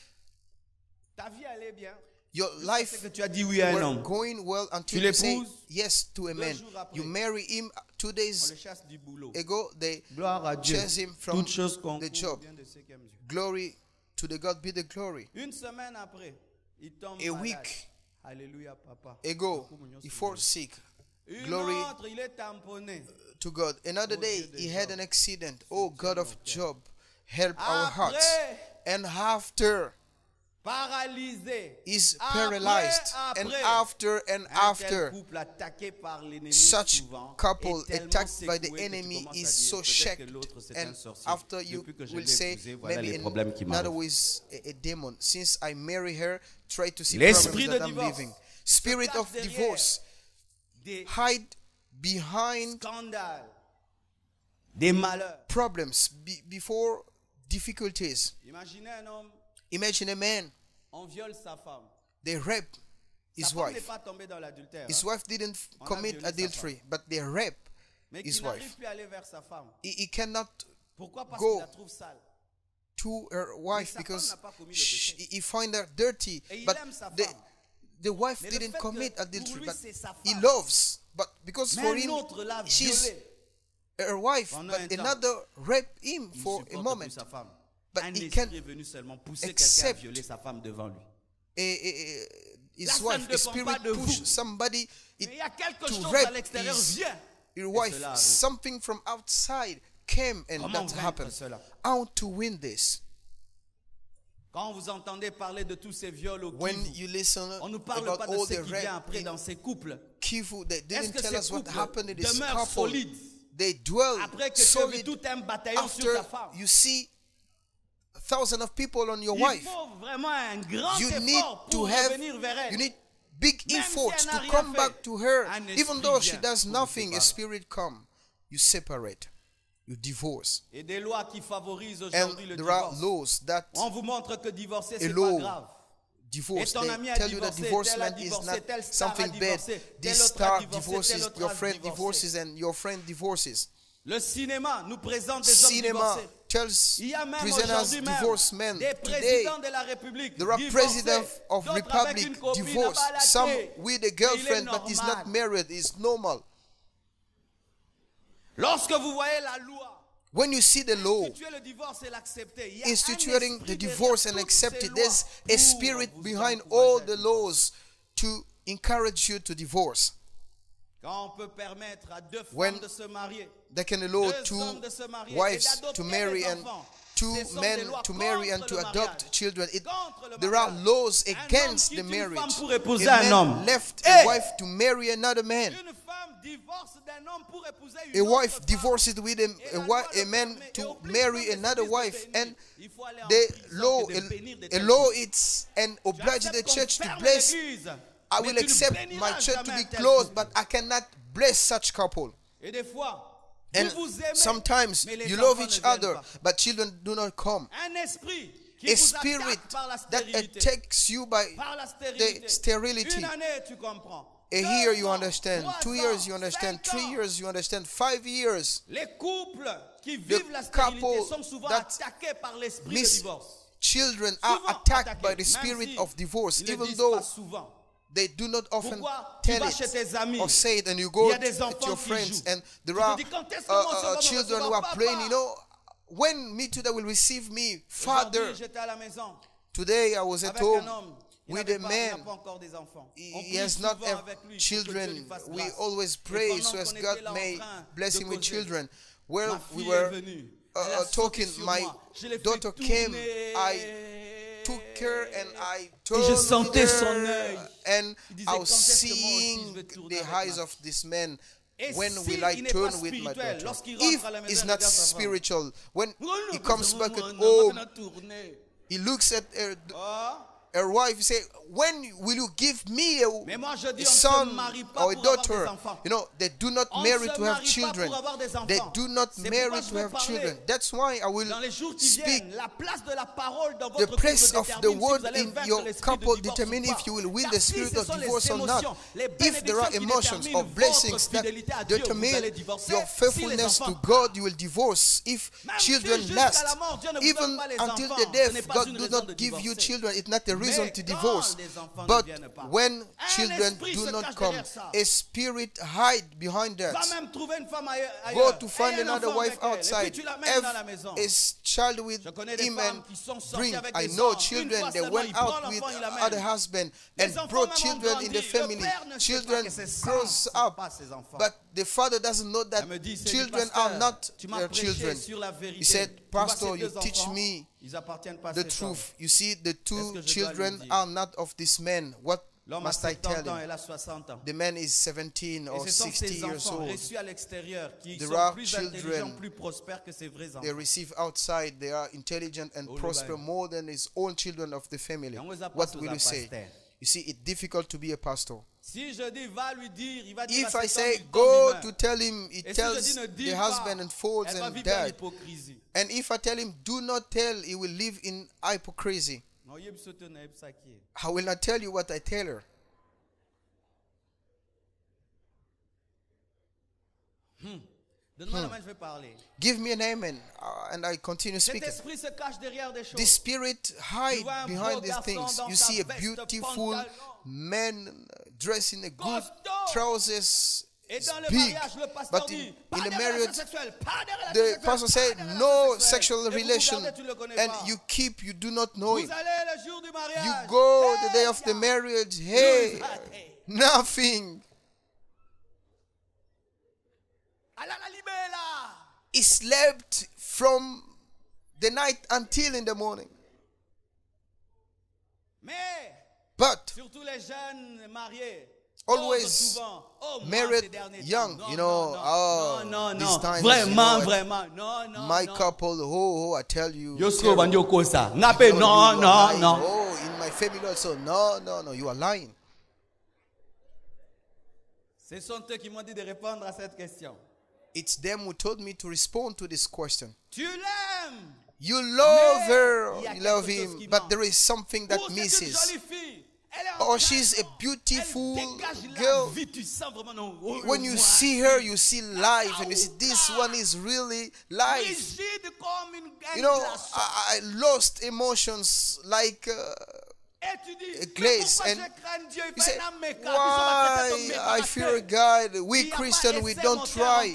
malheur. Ta vie allait bien. Your C'est life que tu as dit oui à un were homme. going well until Tu you say l'épouses. yes to a man. jours après. You marry him 2 On days le chasse du boulot. ago. They Gloire à Dieu. chase him from Toutes choses concourent the job. bien de ceux qui aiment Dieu. Glory to the God be the glory. Une semaine après, il tombe A malade. week Alléluia, papa. ago, he fall sick. Une Glory autre, il est tamponné. to God. Another day, he had an accident. Oh, God of Job, help our hearts. Après, And after, paralysé. is Après, paralyzed. And after and Un tel after, couple attaqué par l'ennemi such souvent couple est tellement attacked by the secoué que tu enemy commences à is dire, so peut-être que shaken. l'autre, c'est And un sorcier. after you Depuis que je will l'ai say, épousé, voilà maybe les problèmes qui another m'arrivent. is a demon. Since I marry her, try to see L'esprit problems de that I'm divorce living. Spirit se of cache divorce, Des hide behind scandales. des malheurs. problems, before difficulties. Imaginez un homme, Imagine a man, on viole sa femme. they rape his Sa femme n'est wife. pas tombée dans l'adultère. His wife didn't On a commit violé sa adultery, but they rape Mais his qui n'arrive wife. plus à aller vers sa femme. He cannot Pourquoi? Parce Go. qu'il la trouve sale. to her wife sa because femme n'a pas commis le péché. he find her dirty, Et il but aime sa the, femme. the wife Mais le didn't fait commit que adultery, pour lui, but c'est sa he femme. loves. But because Mais for un him, autre l'a she's violée. her wife, Pendant but un temps, another raped him Il for supporte a plus moment. sa femme. But Un he esprit can est venu seulement pousser quelqu'un à accept violer sa femme devant lui. His Là, ça wife, ne a dépend spirit pas de push vous. somebody Mais il y a quelque to chose à rape l'extérieur. Viens. your Et wife. cela arrive. Something from outside came and Comment that vaincre happened. cela? How to win this? Quand vous entendez parler de tous ces viols au When Kivu, you listen on ne parle about pas de all ce the qui vient rape après in dans ces couples. Kivu, they Est-ce didn't que tell ces us what couples happened in this demeurent couple. solides They dwell après que tu as vu solid tout un bataillon sur after ta femme? you see thousands of people on your Il wife. faut vraiment un grand You need effort to pour have, revenir vers elle. you need big Même si efforts elle n'a to rien come fait, back to her. un Even esprit though she vient does pour vous nothing, a séparer. spirit come. You separate. You divorce. Et des lois qui favorisent And aujourd'hui le there are divorce. laws that On vous montre que divorcer, a c'est pas law grave. divorce. Et ton They ami a tell you that divorcé, tel a divorcement is divorcé, not tel star a something bad. divorcé, tel This autre a star divorcé, divorces, tel autre your a friend divorcé. divorces, and your friend divorces. Le cinéma nous présente des hommes Cinema divorcés. tells Il y a même prisoners aujourd'hui même divorce men. des Today, présidents de la République there are divorcés, presidents of d'autres avec republic une copine divorced. à balader. Some with a Mais il est girlfriend, but he's normal. not married. It's normal. Lorsque vous voyez la loi When you see the law instituer le divorce et l'accepter, il y a un instituting esprit the derrière divorce and toutes accept ces it, there's lois a spirit pour vous behind encourager all à the divorcer. laws to encourage you to divorce. Quand on peut permettre à deux When femmes de se marier, They can allow deux two hommes de se marier et wives d'adopter to marry des and enfants, two ce sont men des lois to marry and contre to le adopt mariage. children. Contre le There are mariage. laws Un homme against quitte the une marriage. femme pour A épouser un man homme. left Et a wife to marry another man. une femme divorce d'un homme pour épouser A une autre wife femme. divorces with Et la loi a le man permet. Et to au plus marry souvent, another c'est wife, béni. and Il faut aller en the prison law, que de bénir de a telles law choses. it's and Tu oblige the acceptes qu'on church to ferme bless. l'église, I mais will tu ne accept béniras my church to jamais un be tel closed, couple. but I cannot bless such couple. Et des fois, And vous vous aimez, sometimes mais les you love enfants each ne viennent other, pas. but children do not come. Un esprit qui A vous spirit attaque par la that stérilité. attacks you by Par la the sterility. Une année, tu comprends. A 2 year you ans, understand, 3 2 ans, years you understand, 5 3 ans. years you understand, 5 years. Les couples qui vivent la couple stérilité sont souvent that attaqués par l'esprit de miss divorce. Children Souvent are attacked attaqués, by the même spirit si of divorce, ils ne even disent though pas souvent. they do not often Pourquoi tu tell vas chez it tes amis? or say it, and you Il go y a des to enfants your qui friends, jouent. and there Tu te are dis, quand est-ce que moi, je vais me children who recevoir, are playing, papa? you know, when me too, they will receive me, Father. Aujourd'hui, j'étais à la maison Today I was at avec home un homme. Il with n'avait a pas, il n'a man. pas encore des enfants. On He prie has not souvent have avec lui pour que Dieu lui children. fasse We grâce. always Et pray pendant so qu'on as était God là en may train bless de him with causer, children. Well, ma we fille were est venue. Elle a sauté talking. sur My moi. Je l'ai fait daughter came. tourner. I took her and I Et turned je sentais her, son œil. and Il disait, I quand was est-ce que moi aussi seeing je vais tourner the avec eyes ma of this man. Et When si will I il n'est turn pas with my spirituel, daughter? lorsqu'il rentre If à la maison, it's il not regarde sa femme. spiritual, when Oh non, he parce comes que back moi, at on home, a tourné. he looks at Oh. her wife. He say, "When will you give me Mais moi, je dis, a on ne se son marie pas or a pour avoir daughter?" des enfants. You know, they do not On marry se to have marie pas children. pour avoir des They enfants. do not C'est marry pourquoi je to vais have parler children. That's why I will Dans les jours qui speak. viennent, la place de la parole dans The votre couple place of the détermine si word vous allez in vaincre your l'esprit couple de divorce determine ou pas. if you will win Car the si spirit ce of sont les divorce or émotions, not. les If there are bénédictions qui emotions déterminent or blessings votre that fidélité à Dieu, vous allez determine divorcer. your Si les faithfulness to enfants God, you will divorce. If Même children si last, jusqu'à la mort, Dieu ne vous even donne pas les until enfants, the ce death, n'est pas God une does raison not de give you divorcer. children. It's not a reason Mais to quand divorce. les enfants ne But viennent pas, when un children esprit do se not cache come, derrière ça. a spirit hide behind that. Va même trouver une femme ailleurs. Go to find Aie un another enfant wife avec elle, et outside. puis tu l'amènes Have dans la maison. a child with Je connais des him femmes and qui sont sorties bring. avec I des know hommes. Une children, fois they seulement, went il prend out with l'enfant, il l'amène. other husband Les and enfants brought même ont children in grandi. the Le family. père ne sait pas Children que c'est ça, grows c'est up, pas ses enfants. but the father doesn't know that Elle me dit, c'est children du pasteur, are not tu m'as their prêché children. sur la vérité. He said, Tu vois, "Pastor, ces you deux teach enfants, me ils appartiennent pas à the cet homme. truth. You see, the Est-ce two que je dois children lui dire? are not of this man. What L'homme a must I 70 tell ans, him? elle a 60 ans. The man is 17 Et or ce sont 60 ces years enfants old. reçus à l'extérieur qui There sont are plus intelligents, children plus prospères que ses vrais They enfants. receive outside, they are intelligent and Oh, prosper Lord. more than his own children of the family. Et on vous a pas What tous will un you say? pasteur. You see, it's difficult to be a pastor. Si je dis va lui dire, il va dire If à I cet homme, say, il tombe, go il meurt. to tell him, he Et si je tells dis ne dis the pas, husband and falls elle va and vivre dans dies. l'hypocrisie. And if I tell him, do not tell, he will live in hypocrisy. Non, il y a ce ton aïe, ça qui est. I will not tell you what I tell her. Donne-moi la main, je vais parler. Give me an amen. And I continue Cet speaking. esprit se cache derrière des choses. The spirit hide Tu vois un behind beau these garçon things. dans You sa see a veste beautiful pantalon. man dressed in a good Costaud. trousers. Et dans le Big, mariage, le pasteur but dit, in pas the de marriage, relation sexuelle, pas de relation the sexuelle, pastor pas said de relation no sexuelle. sexual Et vous relation, regardez, tu le connais and pas. you keep, you do not know Vous it. allez le jour du mariage. You go Hey, the day of the marriage, hey, nothing. Allez à la libé, là. He slept from the night until in the morning. Mais, But surtout les jeunes mariés, always osent souvent, oh, moi, married ces derniers young, temps, you non, know, non, oh, non, non, these non, times, vraiment, you know, vraiment, non, non, my non. couple, I tell you. Yosko terrible. bandio kosa. You Nape, know, non, you non, are lying. non. Oh, in my family also, no, you are lying. Ce sont eux qui m'ont dit de répondre à cette question. It's them who told me to respond to this question. Tu l'aimes. You love Mais her, il y a you love quelque chose him, qui but manque. there is something that Ou c'est une misses. jolie fille. Elle est en Or she's a calme. beautiful Elle dégage la girl. vie, tu sens vraiment non. Oh, When you moi. see her, you see life, and you see this one is really life. Rigide comme une You know, glace. I lost emotions like Et tu dis, a mais glaze, pourquoi and je crains Dieu? Il you fait say, un méca. why I fear God? We Christian, we don't try.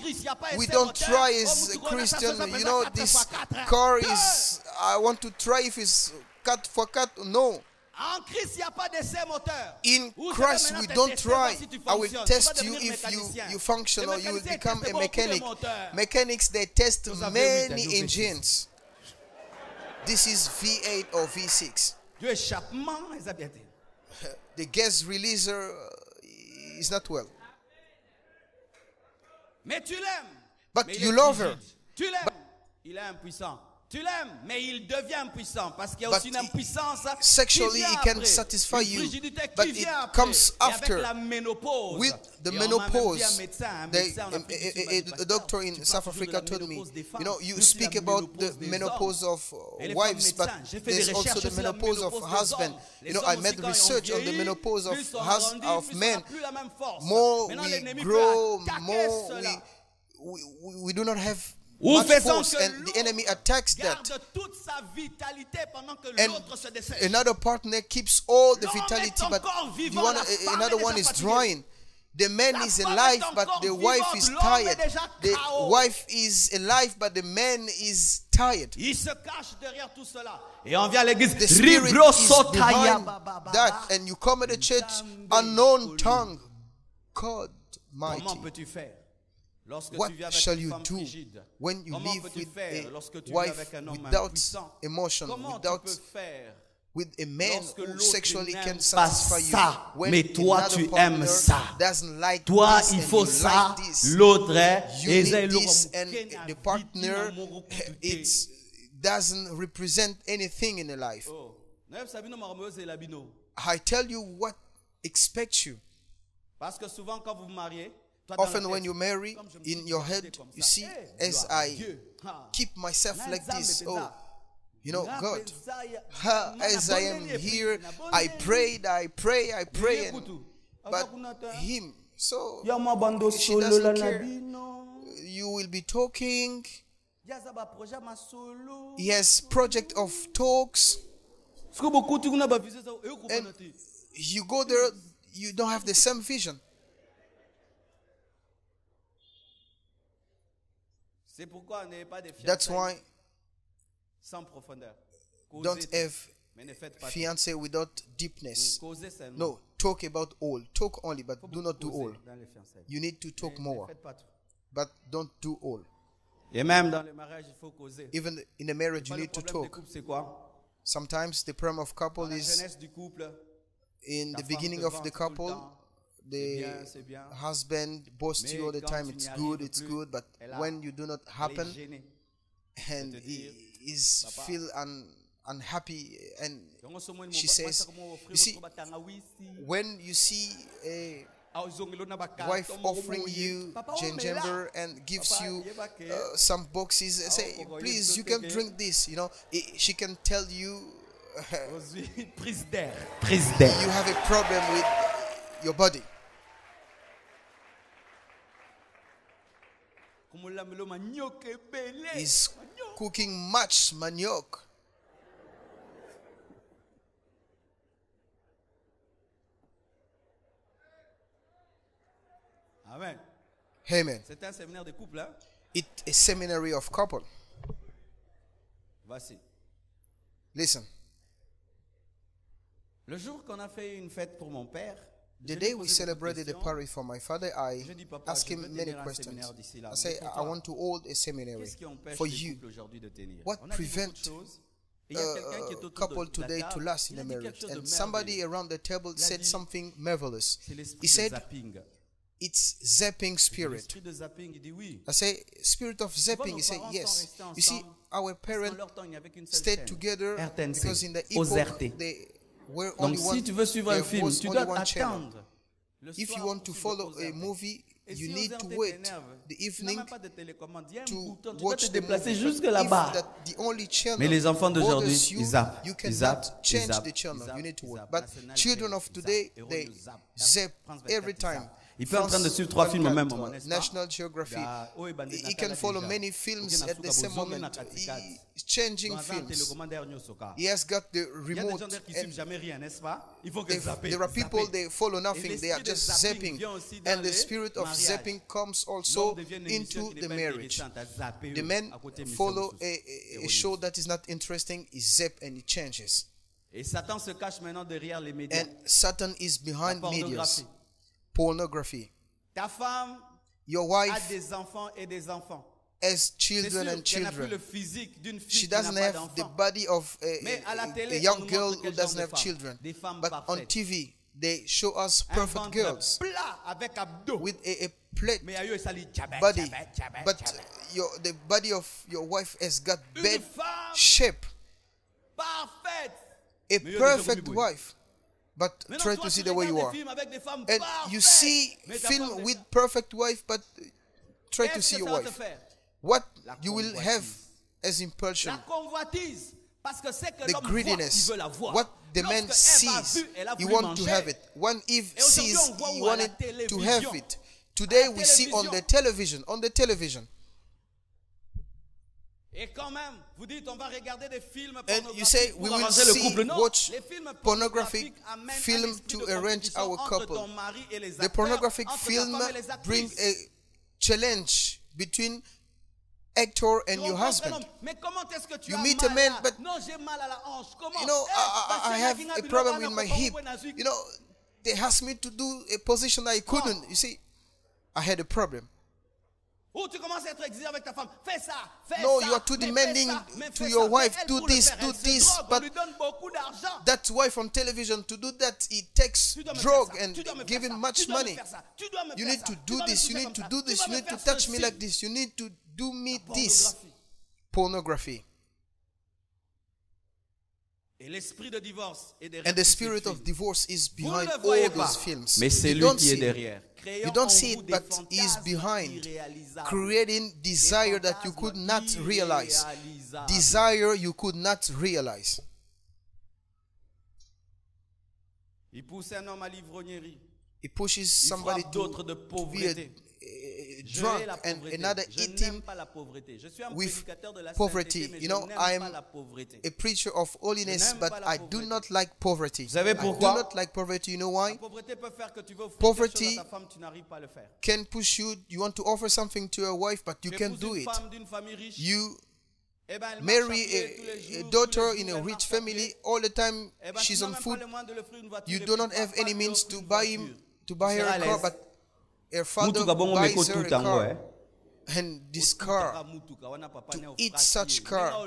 We don't try as a Christian. You know, this car is, I want to try if it's cut for cut. No. En Christ, il n'y a pas d'essai moteur. In Où je Christ, vais we maintenant don't tester, voir try. si tu I will fonctionnes. test Tu vas you devenir if mécanicien. you function Les or you will mécaniciens become testent a beaucoup les mechanic. moteurs. Mechanics, they test Vous avez many V8, engines. This is V8 or V6. Du échappement, les habités. The gas releaser is not well. Mais tu l'aimes. But Mais il you est love rigide. her. Tu l'aimes. Il est impuissant. Tu l'aimes, mais il devient impuissant parce qu'il y a But aussi une impuissance sexually, qui vient he can après. satisfy Une you, frigidité but qui it vient après. comes Et avec after. la ménopause. With the Et on m'a même dit menopause, un médecin en the, Afrique du Sud m'a dit, a doctor tu in parles South toujours de Africa la told me, ménopause des femmes, you know, you mais aussi speak la about ménopause the des menopause hommes. of Et les wives, femmes but médecins, j'ai fait des there's also recherches the sur la menopause of ménopause des husband. hommes. You Les know, I hommes made aussi, quand ils ont research on the vieilli, menopause of plus ils sont grandis, plus ils men. n'ont plus la même force. More Maintenant, we l'ennemi peut grow, attaquer more cela. we do not have Ou much faisant force, que and the enemy attacks that. garde toute sa vitalité pendant que And l'autre se dessèche. another partner keeps all the L'homme vitality, est but encore you vivant, want la femme another est one déjà is fatiguée. drying. The man La is femme alive, est but encore the wife vivante. is L'homme est tired. déjà The KO. wife is alive, but the man is tired. Il se cache derrière tout cela. Et on vient à l'église. The spirit Ribro is sotaya behind ba, ba, ba, that, ba. and you come at the church, Ndambe unknown kolu. tongue. God Comment mighty. peux-tu faire lorsque What tu vis avec shall une you femme do frigide? when you Comment live peux-tu with faire a lorsque tu vis wife avec un homme without impuissant? emotion, Comment without tu peux faire with a man lorsque who l'autre sexually n'aime can pas satisfy you ça, when mais toi, another tu partner aimes ça. doesn't like Toi, this il and faut you ça, like this. l'autre est. You Et need c'est this, l'homme and qui n'a the vite partner n'amour coûté. it doesn't represent anything in the life. Oh. Neuf Sabino Marmeuse et Labino. I tell you what expects you. Parce que souvent quand vous vous mariez, toi, dans la Often when tête, you marry, comme je me in suis your comporté head, comme you ça. see, Eh, as gloire à I Dieu. Ah. keep myself Na like nzambe this. penza. Oh, you know, Na God. penza ya- As I am na here, bondeli, I prayed, I pray, and Kutu. but Kuna ta- him. So Ya mabando she solo doesn't la care. nabino. You will be talking. Ya zaba projet ma solo. He has project of talks. Parce que beaucoup tu kuna ba viser ça, eux And comprennent te. you go there, you don't have the same vision. C'est pourquoi n'ayez pas de That's fiançailles why sans profondeur. Causez don't tout, have mais ne faites pas tout. fiancé without deepness. Causez seulement. No, talk about all. Talk only, but Faut do not do causer all. dans les fiançailles. You need to talk Ne more, faites pas tout. but don't do all. Et même dans le mariage, il faut causer. Even in a marriage, you Le need to problème des talk. couples, c'est quoi? Sometimes the problem of Dans couple la is jeunesse du couple, in ta the femme beginning te of vante the tout le couple, temps. the C'est bien. husband boasts Mais you all the quand time. tu n'y It's arrives good, it's plus, good, but elle a- when you do not Elle est happen, gênée. and te he dire, is Papa, feel unhappy, and she says, you see, when you see a wife offering you gingembre and gives you some boxes, say, please, you can drink this, you know, she can tell you you have a problem with your body. He's cooking much manioc. Amen. Amen. C'est un séminaire de couple, hein? It's a seminary of couple. Voici. Listen. Le jour qu'on a fait une fête pour mon père, the day we celebrated a party for my father, I asked him many questions. I say, I want to hold a seminary for you. What prevents a couple today to last in a marriage? And somebody around the table said something marvelous. He said, it's zapping spirit. I say, spirit of zapping. He said, yes. You see, our parents stayed together because in the epoch they were only one. Si tu veux suivre un film, tu dois attendre. If you want to follow a movie, you need to wait the evening to watch the movie. If that the only channel mais les enfants d'aujourd'hui, ils zappent. You cannot change the channel. You need to wait. But children of today, they zap every time. Il peut en train de suivre 3 films au même moment, n'est-ce pas? National Geography. He can follow many films at the same moment. He's changing films. He has got the remote. There are people, they follow nothing. They are just zapping. And the spirit of zapping comes also into the marriage. The men follow a show that is not interesting. He zap and he changes. Et Satan se cache maintenant derrière les médias. And Satan is behind media. Pornography. Ta femme your wife a des enfants et des enfants. Has children and children. Le physique d'une fille she doesn't have the body of a young girl who doesn't have children. But on TV, they show us perfect girls with a plate body. But the body of your wife has got bad shape. A perfect wife. But try to see the way you are. And you see film with perfect wife, but try to see your wife. What you will have as impulsion, the greediness, what the man sees, he wants to have it. When Eve sees, he wanted to have it. Today we see on the television, And you say we will watch pornographic film to arrange our couple. The pornographic film brings a challenge between actor and your husband. You meet a man, but you know, I have a problem with my hip. You know, they asked me to do a position I couldn't. You see, I had a problem. No, you are too demanding to your wife. Do this, but that wife on television, to do that, he takes drug and give him much money. You need to do this, you need to do this, you need to touch me like this, you need to do me this. Pornography. And the spirit of divorce is behind all those films. You don't see it. You don't see it, but he is behind, creating desire that you could not realize. Desire you could not realize. He pushes somebody to be a drunk and another eating with poverty. You know, I am a preacher of holiness, but I do not like poverty. I do not like poverty. You know why? Poverty can push you. You want to offer something to your wife, but you can't do it. You marry a daughter in a rich family. All the time she's on food. You do not have any means to buy her a car, but her father buys her a car. And this car, to eat such car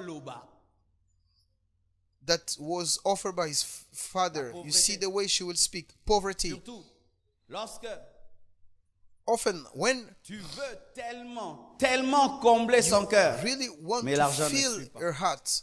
that was offered by his father. You see the way she will speak. Poverty. Often when tu veux tellement combler son cœur, really want to fill her heart,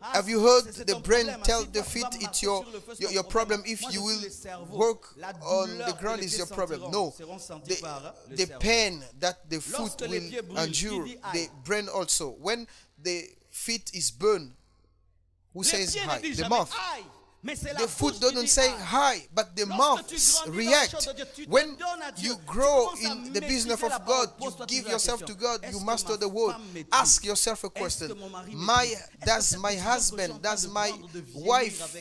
Have you heard the brain tell the feet it's your problem? If you will work on the ground is your problem. No. The pain that the foot will endure, the brain also. When the feet is burned, who says hi? The mouth. The foot doesn't say hi, but the mouth react. When you grow in the business of God, you give yourself to God, you master the word. Ask yourself a question. Does my husband, does my wife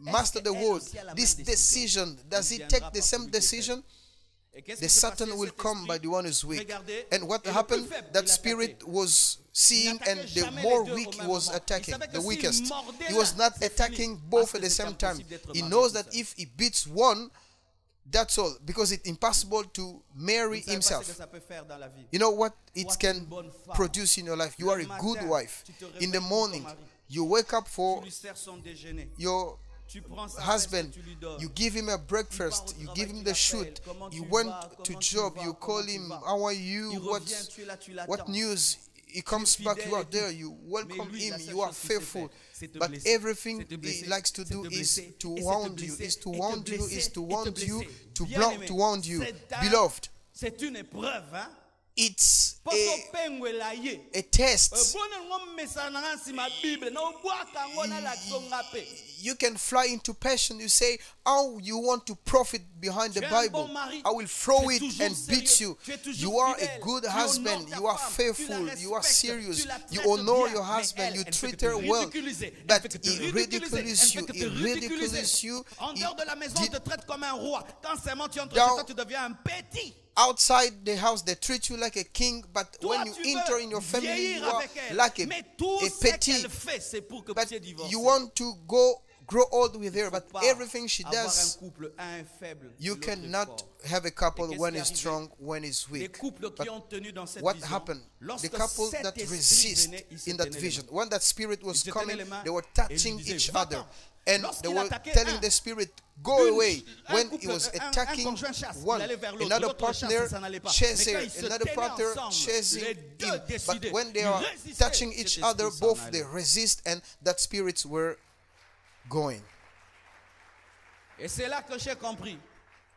master the word? This decision, does he take the same decision? The Satan will come by the one who's weak. And what happened? That spirit was seeing, and the more weak he was attacking, the weakest. He was not attacking both at the same time. He knows that if he beats one, that's all, because it's impossible to marry himself. You know what it can produce in your life? You are a good wife. In the morning, you wake up for your husband, you give him a breakfast, you give him the shoot, you went to job, you call him, how are you, what news? He comes back, you are there, you welcome him, you are faithful. But everything he likes to do is to wound you, is to wound you, is to wound you, to wound you. Beloved, it's a test. You can fly into passion. You say, how you want to profit behind the Bible. I will throw it and beat you. You are a good husband. You are faithful. You are serious. You honor your husband. You treat her well. But he ridicules you. He ridicules you. Outside the house, they treat you like a king, but when you enter in your family, you are like a petit. But you want to grow old with her, but everything she does, you cannot have a couple when it's strong, when it's weak. But what happened? The couple that resist in that vision, when that spirit was coming, they were touching each other. And they were telling the spirit, go away. When he was attacking one, another partner chasing, another partner chasing him. But when they are touching each other, both they resist, and that spirits were going.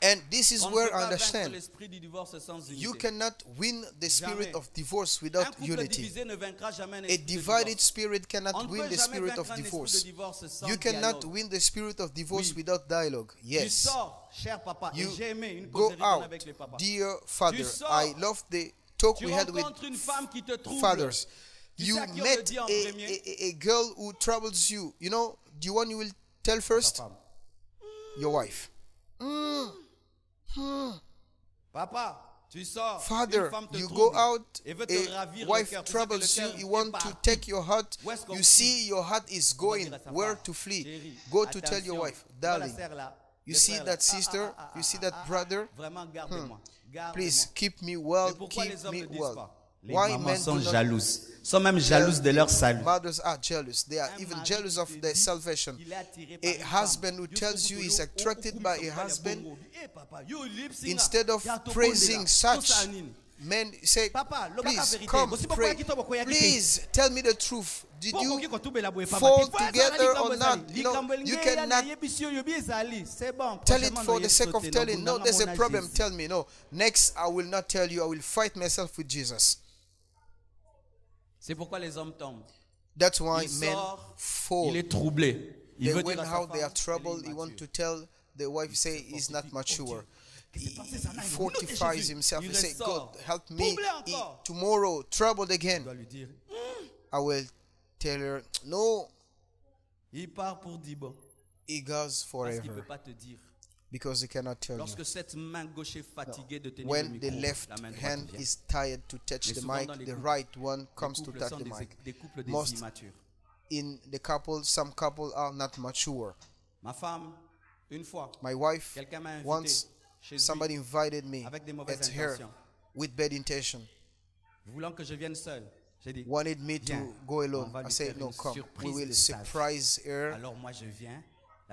And this is where I understand. You cannot win the spirit of divorce without unity. A divided spirit cannot win the spirit of divorce. You cannot win the spirit of divorce without dialogue. Yes. You go out, dear father. I love the talk we had with fathers. You met a girl who troubles you. You know, the one you will tell first? Your wife. Father, you go out, a wife troubles you, you want to take your heart, you see your heart is going, where to flee? Go to tell your wife, darling, you see that sister, you see that brother, please keep me well, keep me well. Why men sont jalouses? Sont même jalouses de leur salut. Mothers are jealous. They are even jealous of their salvation. A husband who tells you he's attracted by a husband, instead of praising such, men say, please come pray. Please tell me the truth. Did you fall together or not? You know, you cannot tell it for the sake of telling. No, there's a problem. Tell me. No. Next, I will not tell you. I will fight myself with Jesus. C'est pourquoi les hommes tombent. That's why men fall. Il est troublé. They when how they are troubled, he want to tell the wife, say he's not mature. He fortifies himself. He say, God, help me. Tomorrow, troubled again. I will tell her, no. Il part pour 10 bons. He goes forever. Parce qu'il peut pas te dire. Because he cannot tell you. No. When the left hand is tired to touch the mic, the right one comes to touch the mic. Most in the couple, some couples are not mature. My wife, once somebody invited me at her with bad intention. Wanted me to go alone. I said, no, come. We will surprise her.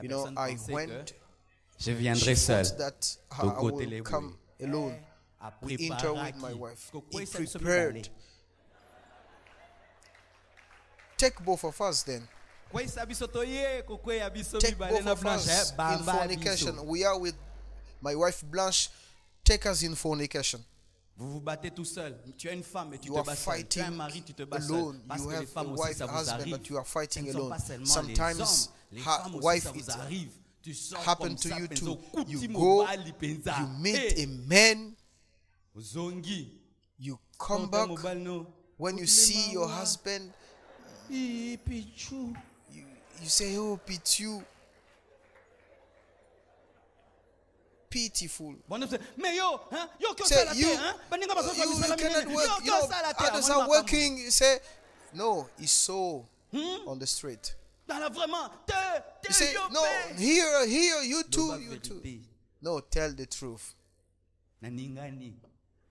You know, I went. Je viendrai seul. I will come alone. We enter with my wife. He prepared. Take both of us then. Take both of us in fornication. We are with my wife Blanche. Take us in fornication. Vous vous battez tout seul. Tu es une femme et tu You te are bats seul. Tu es un fighting mari, tu te bats seul. alone. Parce You que les have a femmes aussi, wife, ça vous husband, arrive. but you are fighting Ce ne sont alone. pas seulement Sometimes les hommes. Les femmes aussi, wife, ça vous it arrive. Tu sors happen comme to ça, you penza, too. kuti You mobali, go, penza. you meet Hey, a man, Zongi. you come Quand back. un mobile, no. When you Kuti see le your mawa. husband, Ih, pichou. you say, oh, pitiu. Pitiful. Bon, mais yo, hein, yo, que Say, ça la you, terre, hein? Baninga baso fa you bisala cannot minene. work. Yo, You que know, ça la terre. others Moni are makambo. working. You say, no, he's so on the street. Dans la vraiment, You say, yo, no, pe. here, you Doba too, you too. vérité. No, tell the truth. Na ningani.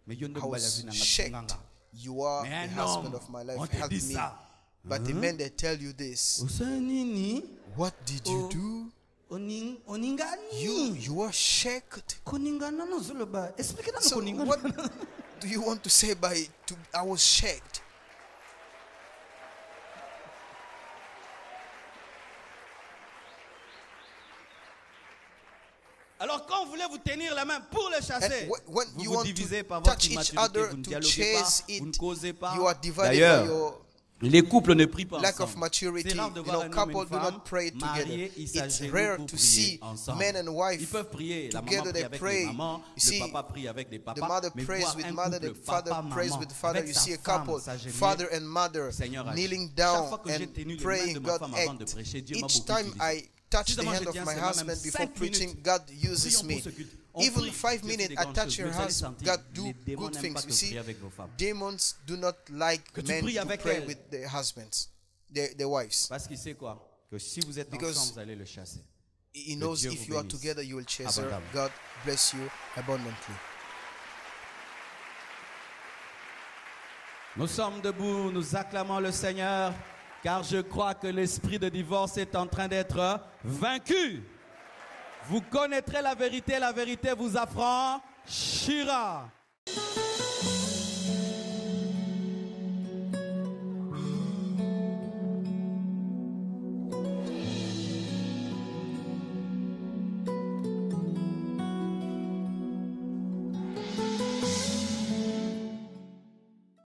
Mais yo ndo I bala was vina shocked. nganga. You are Mais the un husband homme, of my on life. te Help dit me. ça. But the men, they tell you this. Usanini. What did you do? Oningani. You are shocked. Koningana no zoloba. Explique na So koningana. what do you want to say by I was shocked? Alors quand vous voulez vous tenir la main pour le chasser, And when vous you vous want divisez to par votre touch each immaturité, other vous ne to dialoguez pas, chase vous ne it, causez pas. you are divided by D'ailleurs, your les couples ne prient pas lack of ensemble. maturity. C'est rare de You voir know, un homme et couples une do femme not pray mariés, together. ils It's s'agenouillent rare pour to prier see ensemble. man and wife Ils peuvent prier. La maman together. prie They avec pray. les mamans, You see, le papa prie avec les the papas. mother Mais prays voir with un mother, couple, the father papa, prays maman, with father. avec You sa see a femme, couple, s'agenouiller. father and mother, Seigneur agit. kneeling Chaque down fois que j'ai tenu and les mains praying, de ma God femme avant de act. prêcher, Dieu m'a Each beaucoup time utilisé. I touch the Suffisamment, hand je of tiens my seulement husband même before 5 preaching, minutes. God uses Prions me. pour ce culte. On Even prie, 5 Dieu fait minutes, des I grandes touch choses. your Vous allez husband, sentir, God do les démons good n'aiment pas things. que You see, prier avec vos femmes. demons do not like Que tu men pries to avec pray elles. with their husbands, their wives. Parce qu'il sait quoi? Que si vous êtes Because ensemble, vous allez le chasser. He knows Dieu if vous you are bénisse together, you will chase her. abondamment. God bless you abundantly. Nous sommes debout, nous acclamons le Seigneur, car je crois que l'esprit de divorce est en train d'être vaincu. Vous connaîtrez la vérité vous affranchira.